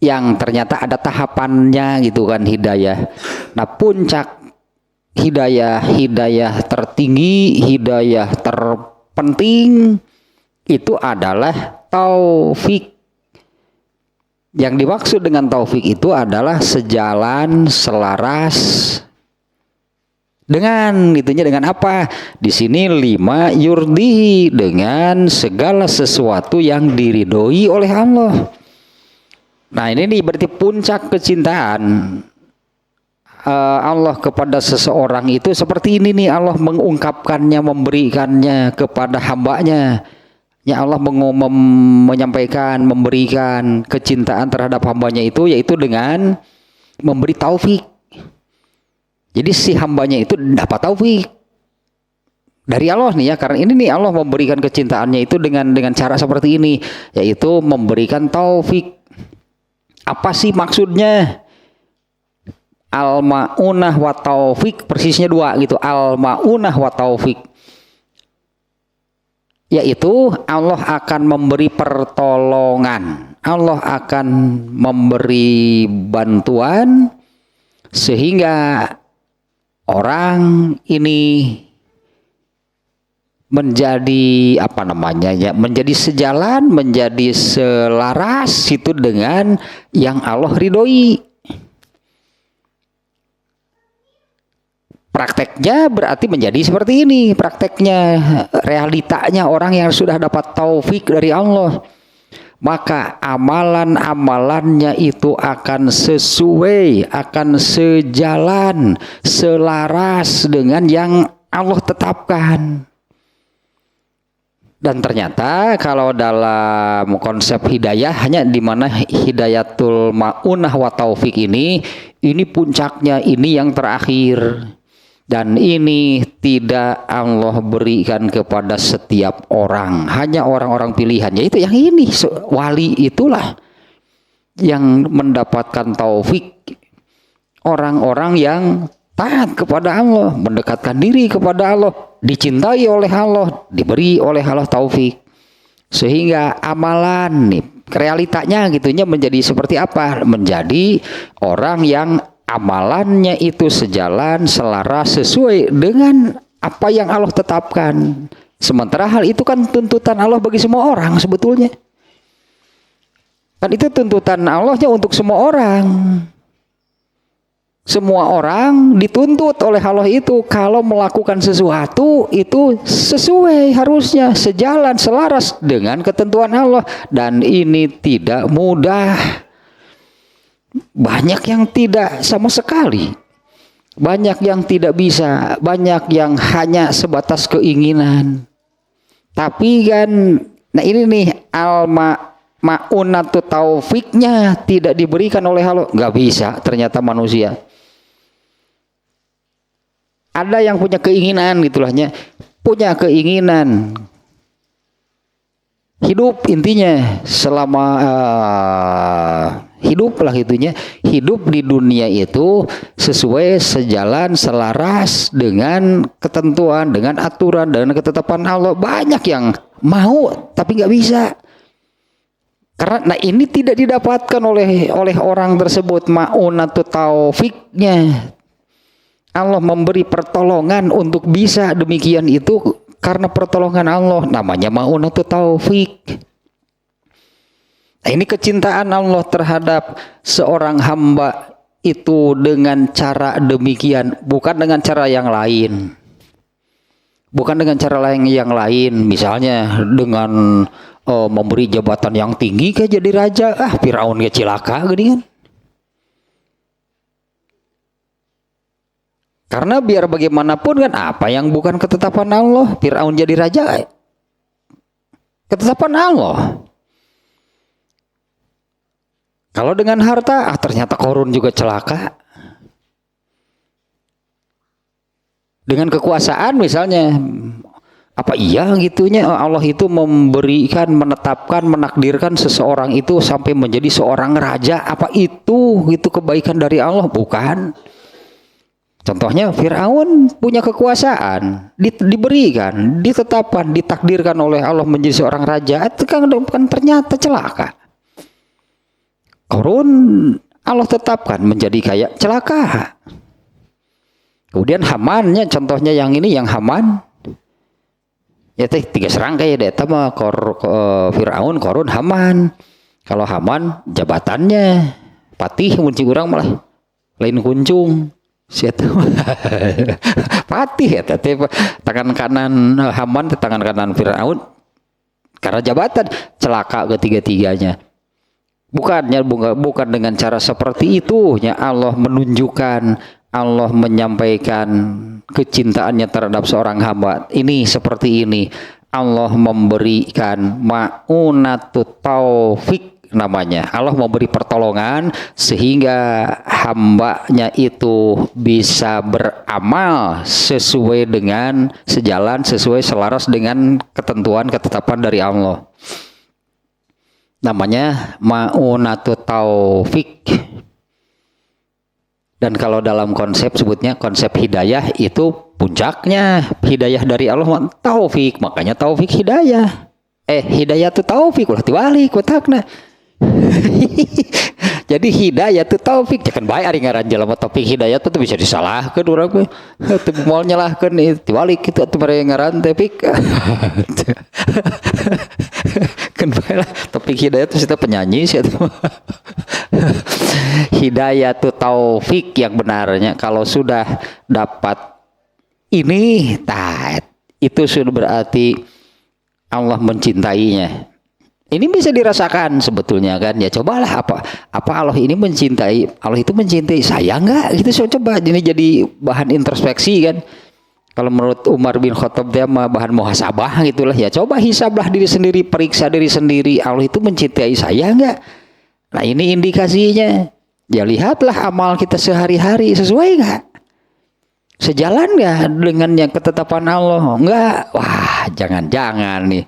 yang ternyata ada tahapannya gitu kan hidayah. Nah puncak hidayah tertinggi, hidayah terpenting itu adalah taufik. Yang dimaksud dengan taufik itu adalah sejalan, selaras dengan itunya, dengan apa? Di sini lima yurdihi, dengan segala sesuatu yang diridhoi oleh Allah. Nah ini nih berarti puncak kecintaan Allah kepada seseorang itu seperti ini nih. Allah mengungkapkannya, memberikannya kepada hambanya. Ya Allah menyampaikan, memberikan kecintaan terhadap hambanya itu yaitu dengan memberi taufik. Jadi si hambanya itu dapat taufik dari Allah nih ya, karena ini nih Allah memberikan kecintaannya itu dengan cara seperti ini, yaitu memberikan taufik. Apa sih maksudnya? Al-ma'unah wa taufik, persisnya dua gitu. Al-ma'unah wa taufik, yaitu Allah akan memberi pertolongan, Allah akan memberi bantuan sehingga orang ini menjadi menjadi sejalan, menjadi selaras itu dengan yang Allah ridhoi. Prakteknya berarti menjadi seperti ini. Prakteknya, realitanya orang yang sudah dapat taufik dari Allah, maka amalan-amalannya itu akan sesuai, akan sejalan, selaras dengan yang Allah tetapkan. Dan ternyata kalau dalam konsep hidayah, hanya di mana hidayatul ma'unah wa taufik ini puncaknya, ini yang terakhir. Dan ini tidak Allah berikan kepada setiap orang, hanya orang-orang pilihan, yaitu yang ini, wali itulah yang mendapatkan taufik. Orang-orang yang taat kepada Allah, mendekatkan diri kepada Allah, dicintai oleh Allah, diberi oleh Allah taufik. Sehingga amalan nih, realitanya gitunya menjadi seperti apa? Menjadi orang yang amalannya itu sejalan, selaras, sesuai dengan apa yang Allah tetapkan. Sementara hal itu kan tuntutan Allah bagi semua orang sebetulnya. Kan itu tuntutan Allahnya untuk semua orang. Semua orang dituntut oleh Allah itu kalau melakukan sesuatu itu sesuai, harusnya sejalan, selaras dengan ketentuan Allah. Dan ini tidak mudah. Banyak yang tidak sama sekali. Banyak yang tidak bisa. Banyak yang hanya sebatas keinginan. Tapi kan, nah ini nih ma'unatu taufiknya tidak diberikan oleh Allah. Nggak bisa ternyata manusia. Ada yang punya keinginan gitulahnya, punya keinginan hidup, intinya selama hidup lah itunya, hidup di dunia itu sesuai, sejalan, selaras dengan ketentuan, dengan aturan, dengan ketetapan Allah. Banyak yang mau tapi nggak bisa. Karena ini tidak didapatkan oleh orang tersebut ma'unatu taufiknya. Allah memberi pertolongan untuk bisa demikian itu karena pertolongan Allah, namanya ma'unatu taufik. Nah, ini kecintaan Allah terhadap seorang hamba itu dengan cara demikian, bukan dengan cara yang lain. Bukan dengan cara lain yang lain, misalnya dengan memberi jabatan yang tinggi kayak jadi raja, Firaun kayak cilaka gini kan. Karena biar bagaimanapun kan apa yang bukan ketetapan Allah, Firaun jadi raja, ketetapan Allah. Kalau dengan harta, ternyata Korun juga celaka. Dengan kekuasaan misalnya, apa iya gitunya Allah itu memberikan, menetapkan, menakdirkan seseorang itu sampai menjadi seorang raja, apa itu kebaikan dari Allah? Bukan. Contohnya Firaun punya kekuasaan, diberikan, ditetapkan, ditakdirkan oleh Allah menjadi seorang raja, itu kan ternyata celaka. Korun Allah tetapkan menjadi kayak celaka. Kemudian Hamannya, contohnya yang ini, yang Haman, ya teh 3 serangkai ya, deta mah Firaun, Korun, Haman. Kalau Haman jabatannya patih, muncul orang malah lain kuncung. Siapa patih ya, tangan kanan Haman, tangan kanan Firaun, karena jabatan celaka ketiga-tiganya. Bukan dengan cara seperti itu ya Allah menunjukkan, Allah menyampaikan kecintaannya terhadap seorang hamba. Ini seperti ini, Allah memberikan ma'unatu taufik namanya. Allah memberi pertolongan sehingga hambanya itu bisa beramal sesuai dengan sejalan, sesuai selaras dengan ketentuan ketetapan dari Allah. Namanya ma'unatu taufik. Dan kalau dalam konsep sebutnya konsep hidayah itu puncaknya hidayah dari Allah taufik, makanya taufik hidayah. Hidayah itu taufik ulah dibalik kotakna. Jadi hidayah itu taufik, jangan baik ari ngaran jelema taufik hidayah itu bisa disalahkeun urang mah. Teu moal nyalahkeun dibalik kitu atuh bare ngaran taufik. Kan bae lah taufik hidayah itu kita penyanyi sih atuh. Hidayah itu taufik yang benarnya kalau sudah dapat ini itu sudah berarti Allah mencintainya. Ini bisa dirasakan sebetulnya kan, ya cobalah apa Allah ini mencintai, Allah itu mencintai saya enggak gitu. So, coba ini jadi bahan introspeksi kan. Kalau menurut Umar bin Khattab dia mah bahan muhasabah gitulah ya, coba hisablah diri sendiri, periksa diri sendiri, Allah itu mencintai saya enggak. Nah ini indikasinya, ya lihatlah amal kita sehari-hari sesuai enggak, sejalan enggak dengan yang ketetapan Allah. Enggak, wah jangan-jangan nih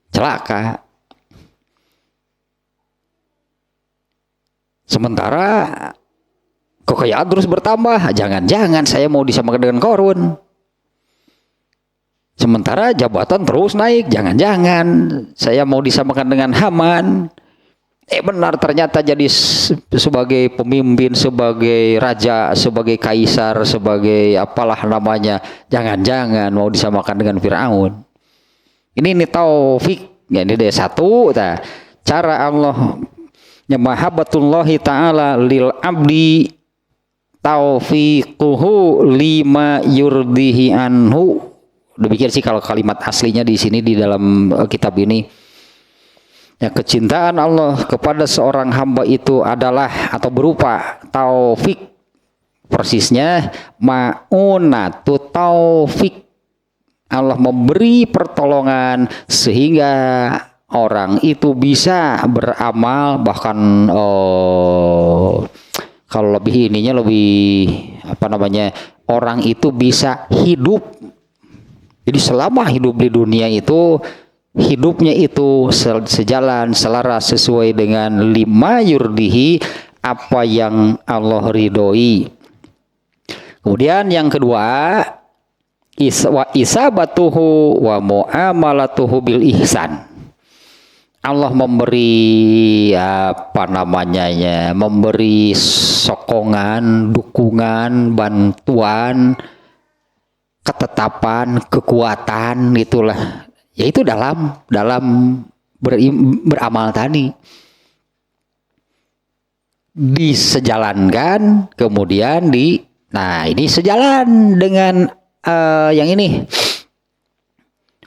celaka. Sementara kekayaan terus bertambah, jangan-jangan saya mau disamakan dengan Korun. Sementara jabatan terus naik, jangan-jangan saya mau disamakan dengan Haman. Benar ternyata jadi sebagai pemimpin, sebagai raja, sebagai kaisar, sebagai apalah namanya, jangan-jangan mau disamakan dengan Firaun. Ini taufik. Ya, ini ada satu. Nah, cara Allah ya mahabbatullahi ta'ala lil abdi taufiquhu lima yurdihi anhu. Demikian sih kalau kalimat aslinya di sini di dalam kitab ini. Ya, kecintaan Allah kepada seorang hamba itu adalah atau berupa taufik, persisnya ma'unatu taufik. Allah memberi pertolongan sehingga orang itu bisa beramal, bahkan kalau lebih ininya lebih orang itu bisa hidup. Jadi selama hidup di dunia itu hidupnya itu sejalan selaras sesuai dengan lima yurdihi, apa yang Allah ridhoi. Kemudian yang kedua, isabatuhu wa muamalatuhu bil ihsan. Allah memberi memberi sokongan, dukungan, bantuan, ketetapan, kekuatan, itulah. Yaitu dalam beramal tadi disejalankan, kemudian ini sejalan dengan yang ini.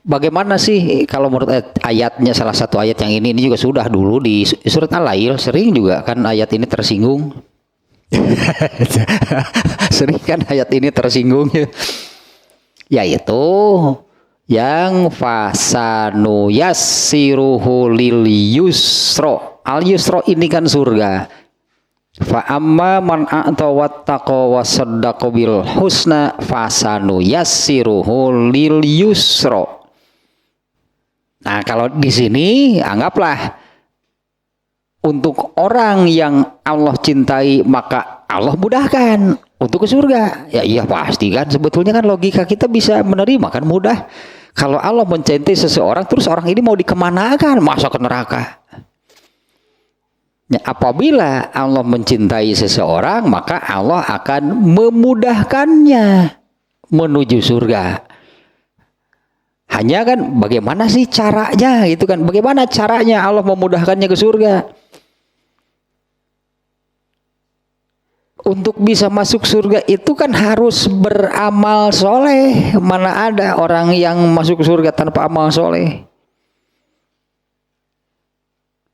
Bagaimana sih kalau menurut ayatnya, salah satu ayat yang ini juga sudah dulu di surat Al-Lail, sering juga kan ayat ini tersinggung. Sering kan ayat ini tersinggung, yaitu yang fasanu yassiruhu lil yusro. Al yusro ini kan surga. Fa amma man a'ta wattaqa wa saddaqa bil husna fasanu yassiruhu lil yusro. Nah, kalau di sini anggaplah untuk orang yang Allah cintai maka Allah mudahkan untuk ke surga. Ya iya pasti kan, sebetulnya kan logika kita bisa menerima kan, mudah. Kalau Allah mencintai seseorang, terus orang ini mau dikemanakan? Masa ke neraka? Ya, apabila Allah mencintai seseorang, maka Allah akan memudahkannya menuju surga. Hanya kan bagaimana sih caranya gitu kan? Bagaimana caranya Allah memudahkannya ke surga? Untuk bisa masuk surga itu kan harus beramal soleh. Mana ada orang yang masuk surga tanpa amal soleh?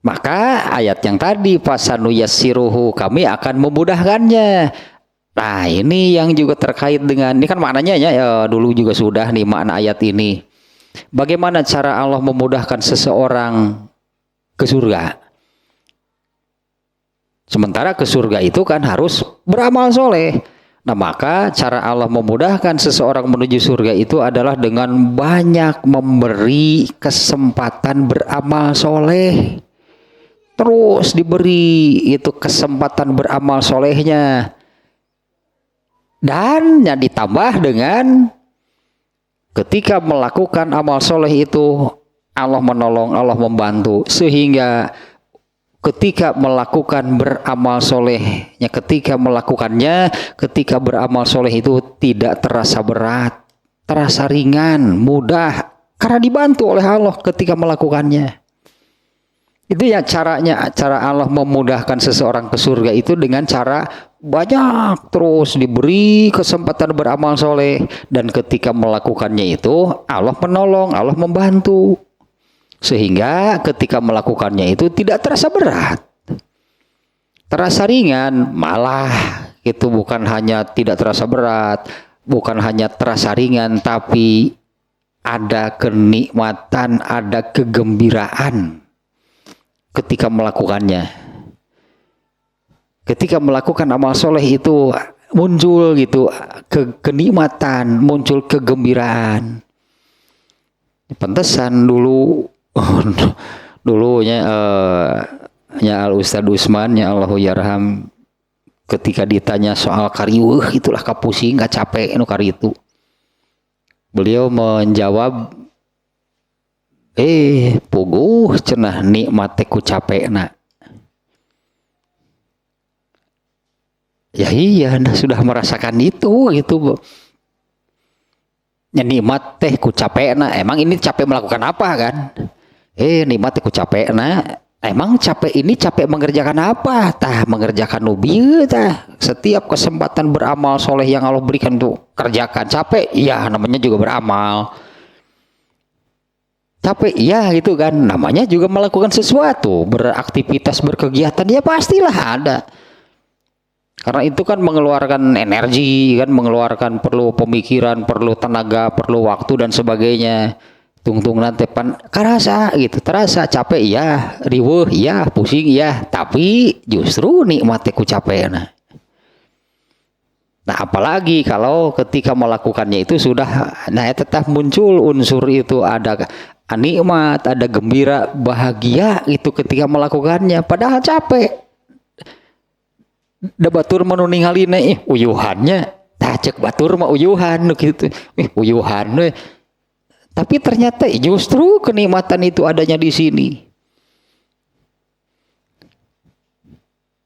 Maka ayat yang tadi fasanu yassiruhu, kami akan memudahkannya. Nah, ini yang juga terkait dengan ini kan maknanya ya dulu juga sudah nih makna ayat ini. Bagaimana cara Allah memudahkan seseorang ke surga? Sementara ke surga itu kan harus beramal soleh. Nah, maka cara Allah memudahkan seseorang menuju surga itu adalah dengan banyak memberi kesempatan beramal soleh. Terus diberi itu kesempatan beramal solehnya. Dan yang ditambah dengan ketika melakukan amal soleh itu Allah menolong, Allah membantu. Sehingga ketika melakukan beramal solehnya, ketika beramal soleh itu tidak terasa berat, terasa ringan, mudah, karena dibantu oleh Allah ketika melakukannya. Itu ya caranya, cara Allah memudahkan seseorang ke surga itu dengan cara banyak terus diberi kesempatan beramal soleh, dan ketika melakukannya itu Allah menolong, Allah membantu. Sehingga ketika melakukannya itu tidak terasa berat, terasa ringan, malah itu bukan hanya tidak terasa berat, bukan hanya terasa ringan, tapi ada kenikmatan, ada kegembiraan ketika melakukannya. Ketika melakukan amal soleh itu muncul gitu kenikmatan, muncul kegembiraan. Pantesan dulunya Al Ustadz Usman ya Allahu yarham, ketika ditanya soal kariweuh itulah kapusing gak capek nu kari itu, beliau menjawab puguh cenah nikmat teh ku capekna. Ya iya, sudah merasakan itu gitu. nikmat teh ku capekna. Emang ini capek melakukan apa kan? Nikmat teh ku capekna. Emang capek ini capek mengerjakan apa? Tah mengerjakan nubieu tah. Setiap kesempatan beramal soleh yang Allah berikan tuh kerjakan. Capek, iya namanya juga beramal. Capek, iya gitu kan. Namanya juga melakukan sesuatu, beraktivitas, berkegiatan, ya pastilah ada. Karena itu kan mengeluarkan energi, kan mengeluarkan perlu pemikiran, perlu tenaga, perlu waktu dan sebagainya. Tungtung nanti pan karasa gitu, terasa capek ya, riweuh ya, pusing ya, tapi justru nikmatnya ku capek. Nah, apalagi kalau ketika melakukannya itu sudah, tetap muncul unsur itu, ada nikmat, ada gembira, bahagia itu ketika melakukannya, padahal capek. Da batur manu ningalina uyuhannya, cek batur mah uyuhan gitu, uyuhan we. Tapi ternyata justru kenikmatan itu adanya di sini.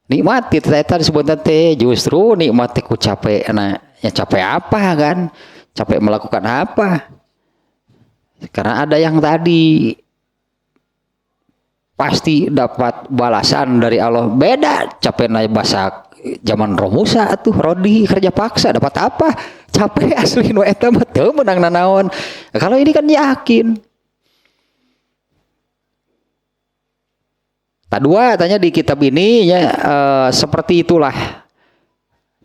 Nikmat itu ternyata disebut teh justru nikmat ku capek. Nah, ya capek apa kan? Capek melakukan apa? Karena ada yang tadi pasti dapat balasan dari Allah. Beda capek naik bahasa zaman Romusa tuh Rodi kerja paksa dapat apa? Capek asli nu eta mah teu menang nanaon. Kalau ini kan yakin. Dua tanya di kitab ini ya seperti itulah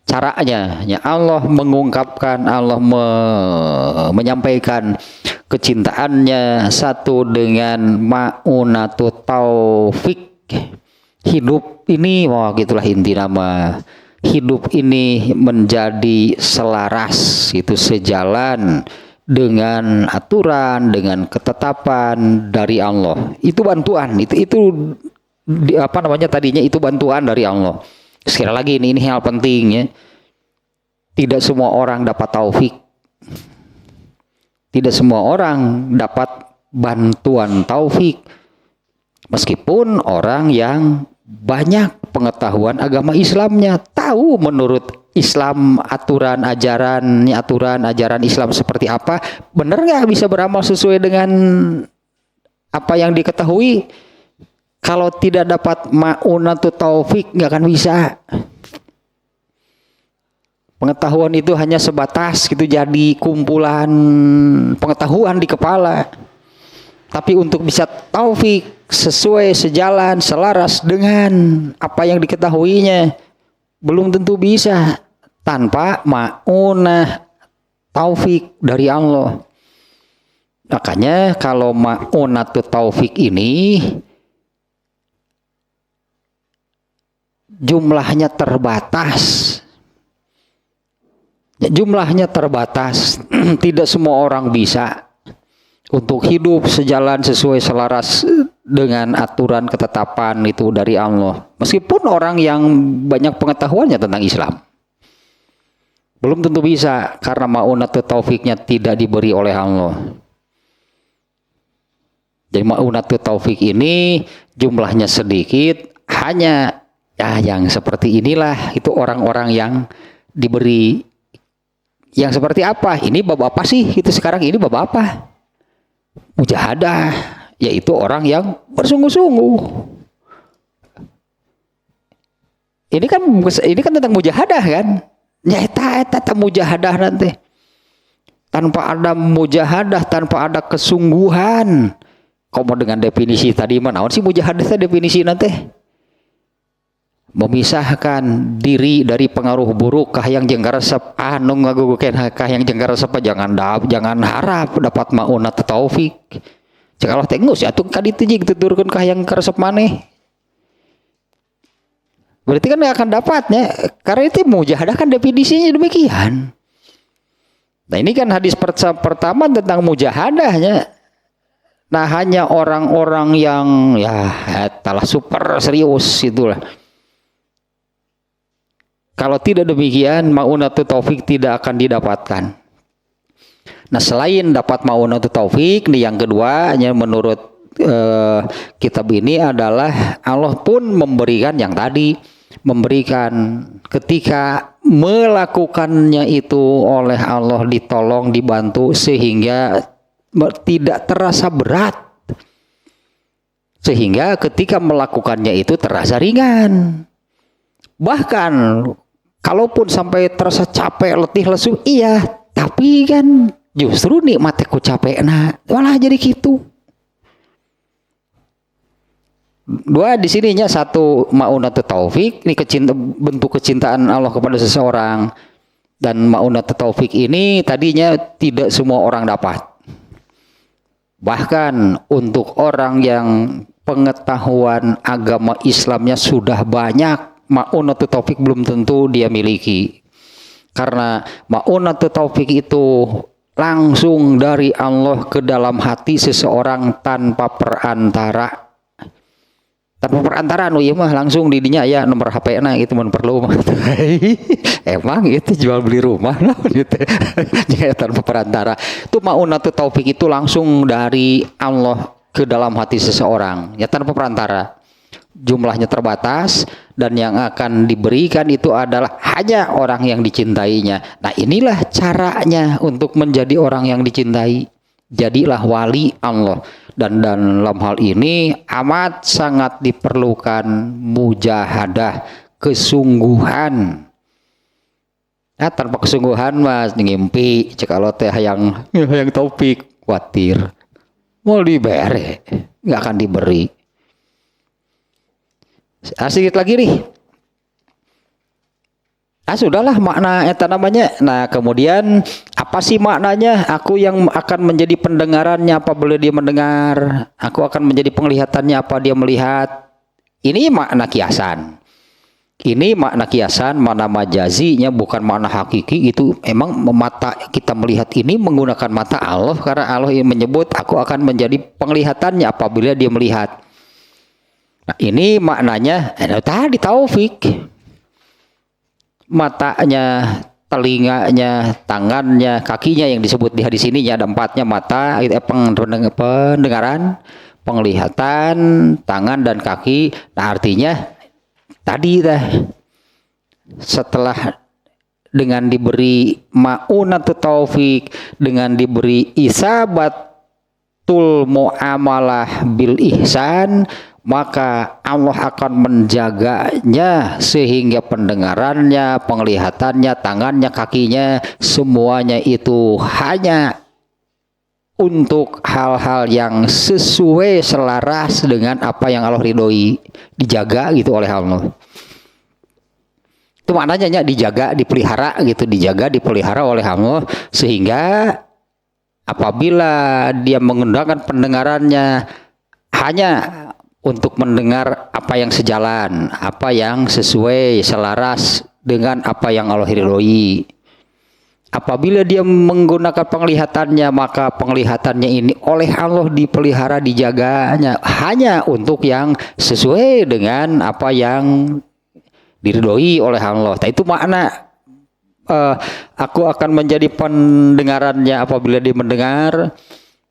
caranya. Ya Allah mengungkapkan, Allah menyampaikan kecintaannya satu dengan ma'unatu taufik. Hidup ini, gitulah inti nama. Hidup ini menjadi selaras, itu sejalan dengan aturan, dengan ketetapan dari Allah. Itu bantuan, itu apa namanya tadinya itu bantuan dari Allah. Sekali lagi ini hal penting ya. Tidak semua orang dapat taufik. Tidak semua orang dapat bantuan taufik. Meskipun orang yang banyak pengetahuan agama Islamnya, tahu menurut Islam aturan ajaran Islam seperti apa, benar nggak bisa beramal sesuai dengan apa yang diketahui. Kalau tidak dapat ma'unatu taufik nggak akan bisa. Pengetahuan itu hanya sebatas gitu, jadi kumpulan pengetahuan di kepala. Tapi untuk bisa taufik sesuai, sejalan, selaras dengan apa yang diketahuinya, belum tentu bisa tanpa ma'unah taufik dari Allah. Makanya kalau ma'unatu taufik ini jumlahnya terbatas. Jumlahnya terbatas. Tidak semua orang bisa untuk hidup sejalan sesuai selaras dengan aturan ketetapan itu dari Allah. Meskipun orang yang banyak pengetahuannya tentang Islam, belum tentu bisa karena ma'unatu taufiknya tidak diberi oleh Allah. Jadi ma'unatu taufik ini jumlahnya sedikit, hanya yang seperti inilah itu orang-orang yang diberi. Yang seperti apa? Ini bab apa sih? Itu sekarang ini bab apa? Mujahadah, yaitu orang yang bersungguh-sungguh. Ini kan tentang mujahadah kan? Ya eta mujahadah nanti. Tanpa ada mujahadah, tanpa ada kesungguhan. Komo dengan definisi tadi mana? Naon sih mujahadah teh definisi nanti? Memisahkan diri dari pengaruh buruk kahayang jeung karesep anu ngagugukeun kahayang jeung karesep jangan harap dapat ma'unat taufik. Cek Allah teh geus atuh ka ditu jeung tuturkeun kahayang karesep maneh. Berarti kan akan dapatnya karena itu mujahadah kan definisinya demikian. Nah ini kan hadis pertama tentang mujahadahnya. Nah hanya orang-orang yang telah super serius itulah. Kalau tidak demikian, ma'unatu taufik tidak akan didapatkan. Nah, selain dapat ma'unatu taufik, nih yang kedua, menurut kitab ini adalah Allah pun memberikan yang tadi, memberikan, ketika melakukannya itu oleh Allah ditolong, dibantu sehingga tidak terasa berat, sehingga ketika melakukannya itu terasa ringan. Bahkan kalaupun sampai terasa capek, letih, lesu, iya, tapi kan justru nikmatnya ku capek, nah malah jadi gitu. Dua di sininya, satu ma'unatu taufik, ini bentuk kecintaan Allah kepada seseorang, dan ma'unatu taufik ini tadinya tidak semua orang dapat. Bahkan untuk orang yang pengetahuan agama Islamnya sudah banyak, ma'unatu taufik belum tentu dia miliki. Karena ma'unatu taufik itu langsung dari Allah ke dalam hati seseorang tanpa perantara. Tanpa perantaraan, iya mah langsung didinya ya nomor HP na gitu mun perlu mah. Emang itu jual beli rumah lah gitu. Jadi tanpa perantara. Itu ma'unatu taufik itu langsung dari Allah ke dalam hati seseorang, ya tanpa perantara. Jumlahnya terbatas dan yang akan diberikan itu adalah hanya orang yang dicintainya. Nah, inilah caranya untuk menjadi orang yang dicintai. Jadilah wali Allah. Dan dalam hal ini amat sangat diperlukan mujahadah, kesungguhan. Nah, tanpa kesungguhan mas ngimpi cekalo teh yang taufik khawatir mau diberi nggak akan diberi. Sedikit lagi nih. Sudahlah makna eta namanya. Nah, kemudian apa sih maknanya? Aku yang akan menjadi pendengarannya apabila dia mendengar. Aku akan menjadi penglihatannya apa dia melihat. Ini makna kiasan. Ini makna kiasan, makna majazinya bukan makna hakiki. Itu emang mata kita melihat ini menggunakan mata Allah, karena Allah yang menyebut aku akan menjadi penglihatannya apabila dia melihat. Nah, ini maknanya tadi taufik. Matanya, telinganya, tangannya, kakinya yang disebut di hadis ini ada empatnya, mata, pendengaran, penglihatan, tangan dan kaki. Nah, artinya tadi setelah dengan diberi ma'unatu taufik, dengan diberi isabatul muamalah bil ihsan, maka Allah akan menjaganya sehingga pendengarannya, penglihatannya, tangannya, kakinya, semuanya itu hanya untuk hal-hal yang sesuai selaras dengan apa yang Allah ridhoi, dijaga gitu oleh Allah. Itu maknanya dijaga, dipelihara gitu, dijaga, dipelihara oleh Allah, sehingga apabila dia menggunakan pendengarannya hanya untuk mendengar apa yang sejalan, apa yang sesuai selaras dengan apa yang Allah ridhoi. Apabila dia menggunakan penglihatannya, maka penglihatannya ini oleh Allah dipelihara, dijaganya hanya untuk yang sesuai dengan apa yang diridhoi oleh Allah. Nah, itu makna aku akan menjadi pendengarannya apabila dia mendengar.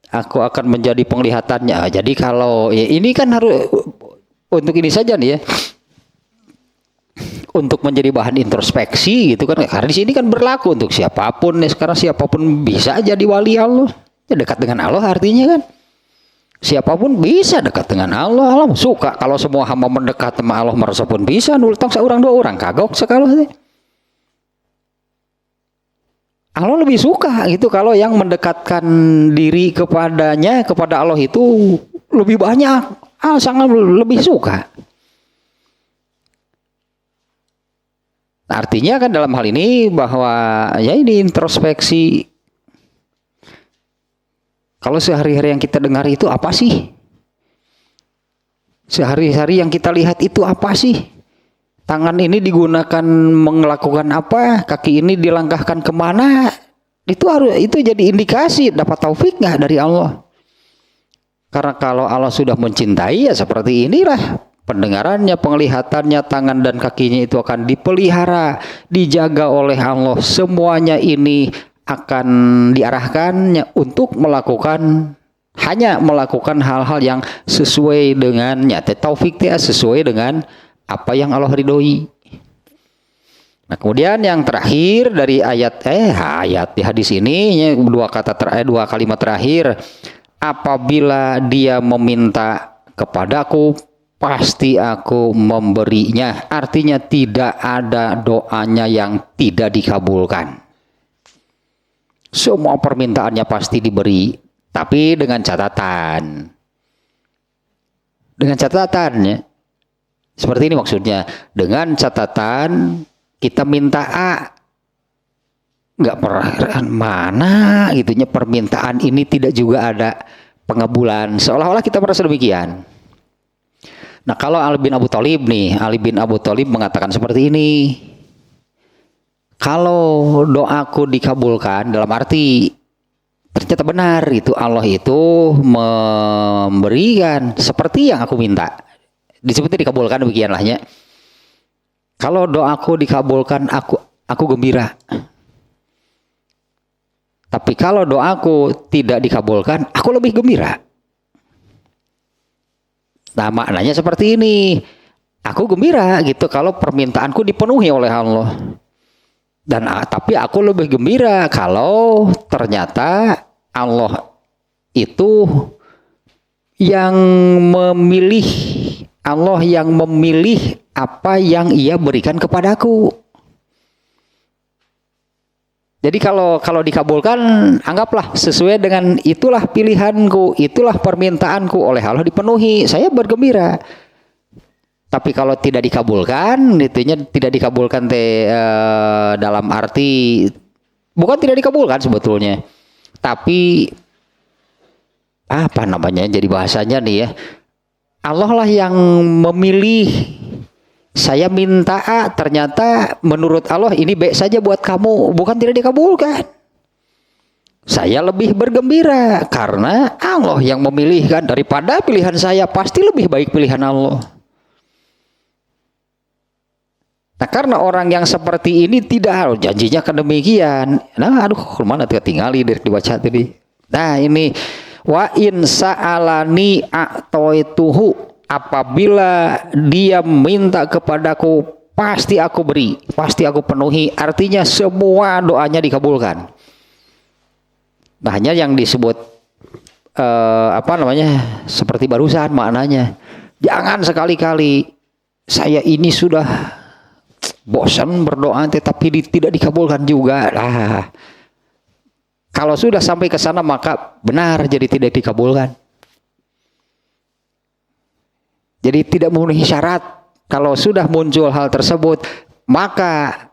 Aku akan menjadi penglihatannya. Jadi kalau ya ini kan harus untuk ini saja nih ya. Untuk menjadi bahan introspeksi gitu kan. Karena di sini kan berlaku untuk siapapun ya, sekarang siapapun bisa jadi wali Allah. Ya, dekat dengan Allah artinya kan. Siapapun bisa dekat dengan Allah. Allah suka kalau semua hamba mendekat sama Allah merasa pun bisa. Nultong seorang dua orang kagok sekali. Allah lebih suka gitu kalau yang mendekatkan diri kepadanya, kepada Allah itu lebih banyak. Sangat lebih suka. Artinya kan dalam hal ini bahwa ya ini introspeksi. Kalau sehari-hari yang kita dengar itu apa sih? Sehari-hari yang kita lihat itu apa sih? Tangan ini digunakan melakukan apa? Kaki ini dilangkahkan kemana? Itu jadi indikasi dapat taufik nggak dari Allah? Karena kalau Allah sudah mencintai ya seperti inilah pendengarannya, penglihatannya, tangan dan kakinya itu akan dipelihara, dijaga oleh Allah. Semuanya ini akan diarahkannya untuk hanya melakukan hal-hal yang sesuai dengan taufik sesuai dengan apa yang Allah ridhoi. Nah, kemudian yang terakhir dari ayat di hadis ini dua kalimat terakhir, apabila dia meminta kepadaku pasti aku memberinya. Artinya tidak ada doanya yang tidak dikabulkan. Semua permintaannya pasti diberi, tapi dengan catatan. Dengan catatannya. Seperti ini maksudnya, dengan catatan kita minta A, nggak pernah mana gitunya permintaan ini tidak juga ada pengabulan, seolah-olah kita merasa demikian. Nah, kalau Ali bin Abu Thalib mengatakan seperti ini, kalau doaku dikabulkan dalam arti ternyata benar itu Allah itu memberikan seperti yang aku minta, disebutnya dikabulkan demikianlahnya. Kalau doaku dikabulkan aku gembira. Tapi kalau doaku tidak dikabulkan, aku lebih gembira. Nah, maknanya seperti ini. Aku gembira gitu kalau permintaanku dipenuhi oleh Allah. Tapi aku lebih gembira kalau ternyata Allah itu yang memilih, Allah yang memilih apa yang Ia berikan kepadaku. Jadi kalau dikabulkan, anggaplah sesuai dengan itulah pilihanku, itulah permintaanku oleh Allah dipenuhi, saya bergembira. Tapi kalau tidak dikabulkan, itunya tidak dikabulkan dalam arti bukan tidak dikabulkan sebetulnya, tapi apa namanya? Jadi bahasanya nih ya, Allah lah yang memilih. Saya minta A, ternyata menurut Allah ini B saja buat kamu, bukan tidak dikabulkan. Saya lebih bergembira karena Allah yang memilihkan, daripada pilihan saya pasti lebih baik pilihan Allah. Nah, karena orang yang seperti ini tidak janjinya kan demikian. Nah, aduh, kemana tinggali dari dibaca tadi. Nah, ini wa in sa'alani a'toituhu, apabila dia minta kepadaku pasti aku beri, pasti aku penuhi. Artinya semua doanya dikabulkan. Nah, hanya yang disebut seperti barusan maknanya, jangan sekali-kali saya ini sudah bosan berdoa tetapi tidak dikabulkan juga. Nah, kalau sudah sampai ke sana maka benar jadi tidak dikabulkan. Jadi tidak memenuhi syarat. Kalau sudah muncul hal tersebut, maka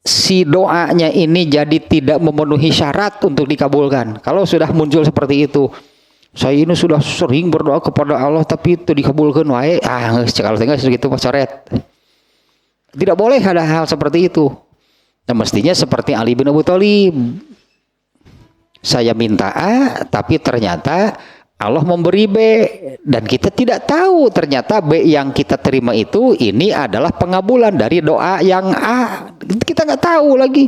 si doanya ini jadi tidak memenuhi syarat untuk dikabulkan. Kalau sudah muncul seperti itu, saya ini sudah sering berdoa kepada Allah tapi itu dikabulkan wae. Kalau tinggal segitu coret. Tidak boleh ada hal seperti itu. Nah, mestinya seperti Ali bin Abu Thalib. Saya minta A, tapi ternyata Allah memberi B, dan kita tidak tahu ternyata B yang kita terima itu ini adalah pengabulan dari doa yang A. Kita nggak tahu lagi.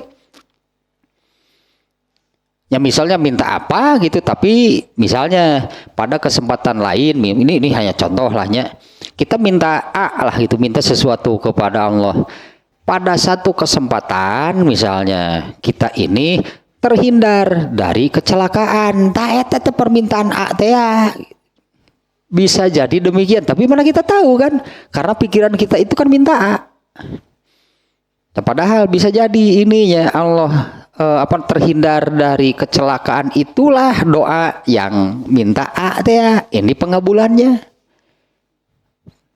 Ya misalnya minta apa gitu, tapi misalnya pada kesempatan lain, ini hanya contoh lahnya, kita minta A lah gitu, minta sesuatu kepada Allah. Pada satu kesempatan misalnya kita ini terhindar dari kecelakaan, eta permintaan A teh ya. Bisa jadi demikian, tapi mana kita tahu kan? Karena pikiran kita itu kan minta A. Nah, padahal bisa jadi ininya Allah terhindar dari kecelakaan, itulah doa yang minta A teh ya. Ini pengabulannya.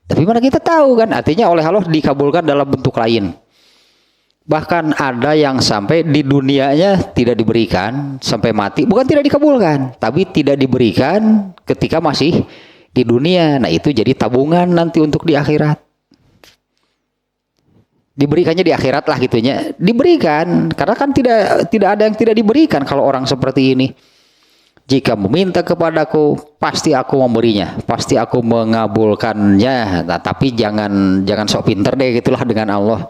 Tapi mana kita tahu kan? Artinya oleh Allah dikabulkan dalam bentuk lain. Bahkan ada yang sampai di dunianya tidak diberikan sampai mati, bukan tidak dikabulkan, tapi tidak diberikan ketika masih di dunia. Nah, itu jadi tabungan nanti untuk di akhirat. Diberikannya di akhirat lah gitunya. Diberikan karena kan tidak ada yang tidak diberikan kalau orang seperti ini. Jika meminta kepadaku, pasti aku memberinya, pasti aku mengabulkannya. Nah, tapi jangan sok pinter deh gitulah dengan Allah.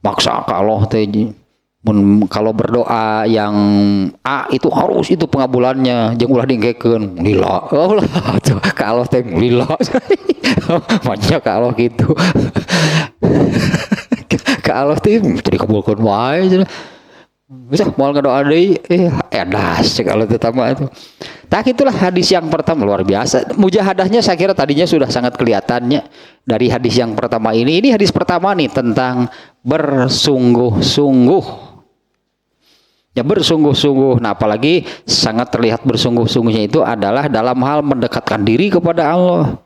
Maksa kalau kalau berdoa yang A itu harus itu pengabulannya, jangan ulah dingkekeun lila. Oh lah tuh kalau teh lila. Banyak kalau gitu. ke Allah teh dikabulkeun wae. Bisa mau ngedoa deui edas cek Allah teh tama itu. Tak itulah hadis yang pertama luar biasa. Mujahadahnya saya kira tadinya sudah sangat kelihatannya dari hadis yang pertama ini. Ini hadis pertama nih tentang bersungguh-sungguh. Ya bersungguh-sungguh. Nah apalagi sangat terlihat bersungguh-sungguhnya itu adalah dalam hal mendekatkan diri kepada Allah.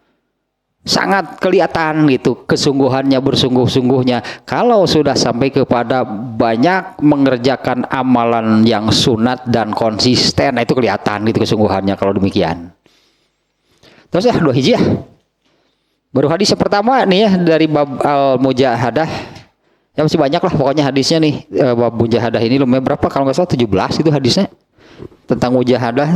Sangat kelihatan gitu kesungguhannya, bersungguh-sungguhnya. Kalau sudah sampai kepada banyak mengerjakan amalan yang sunat dan konsisten, nah itu kelihatan gitu kesungguhannya kalau demikian. Terus ya 2 hiji ya. Baru hadis yang pertama nih ya dari bab al-mujahadah. Ya masih banyak lah pokoknya hadisnya nih. Bab mujahadah ini lumayan berapa kalau nggak salah 17 itu hadisnya tentang mujahadah.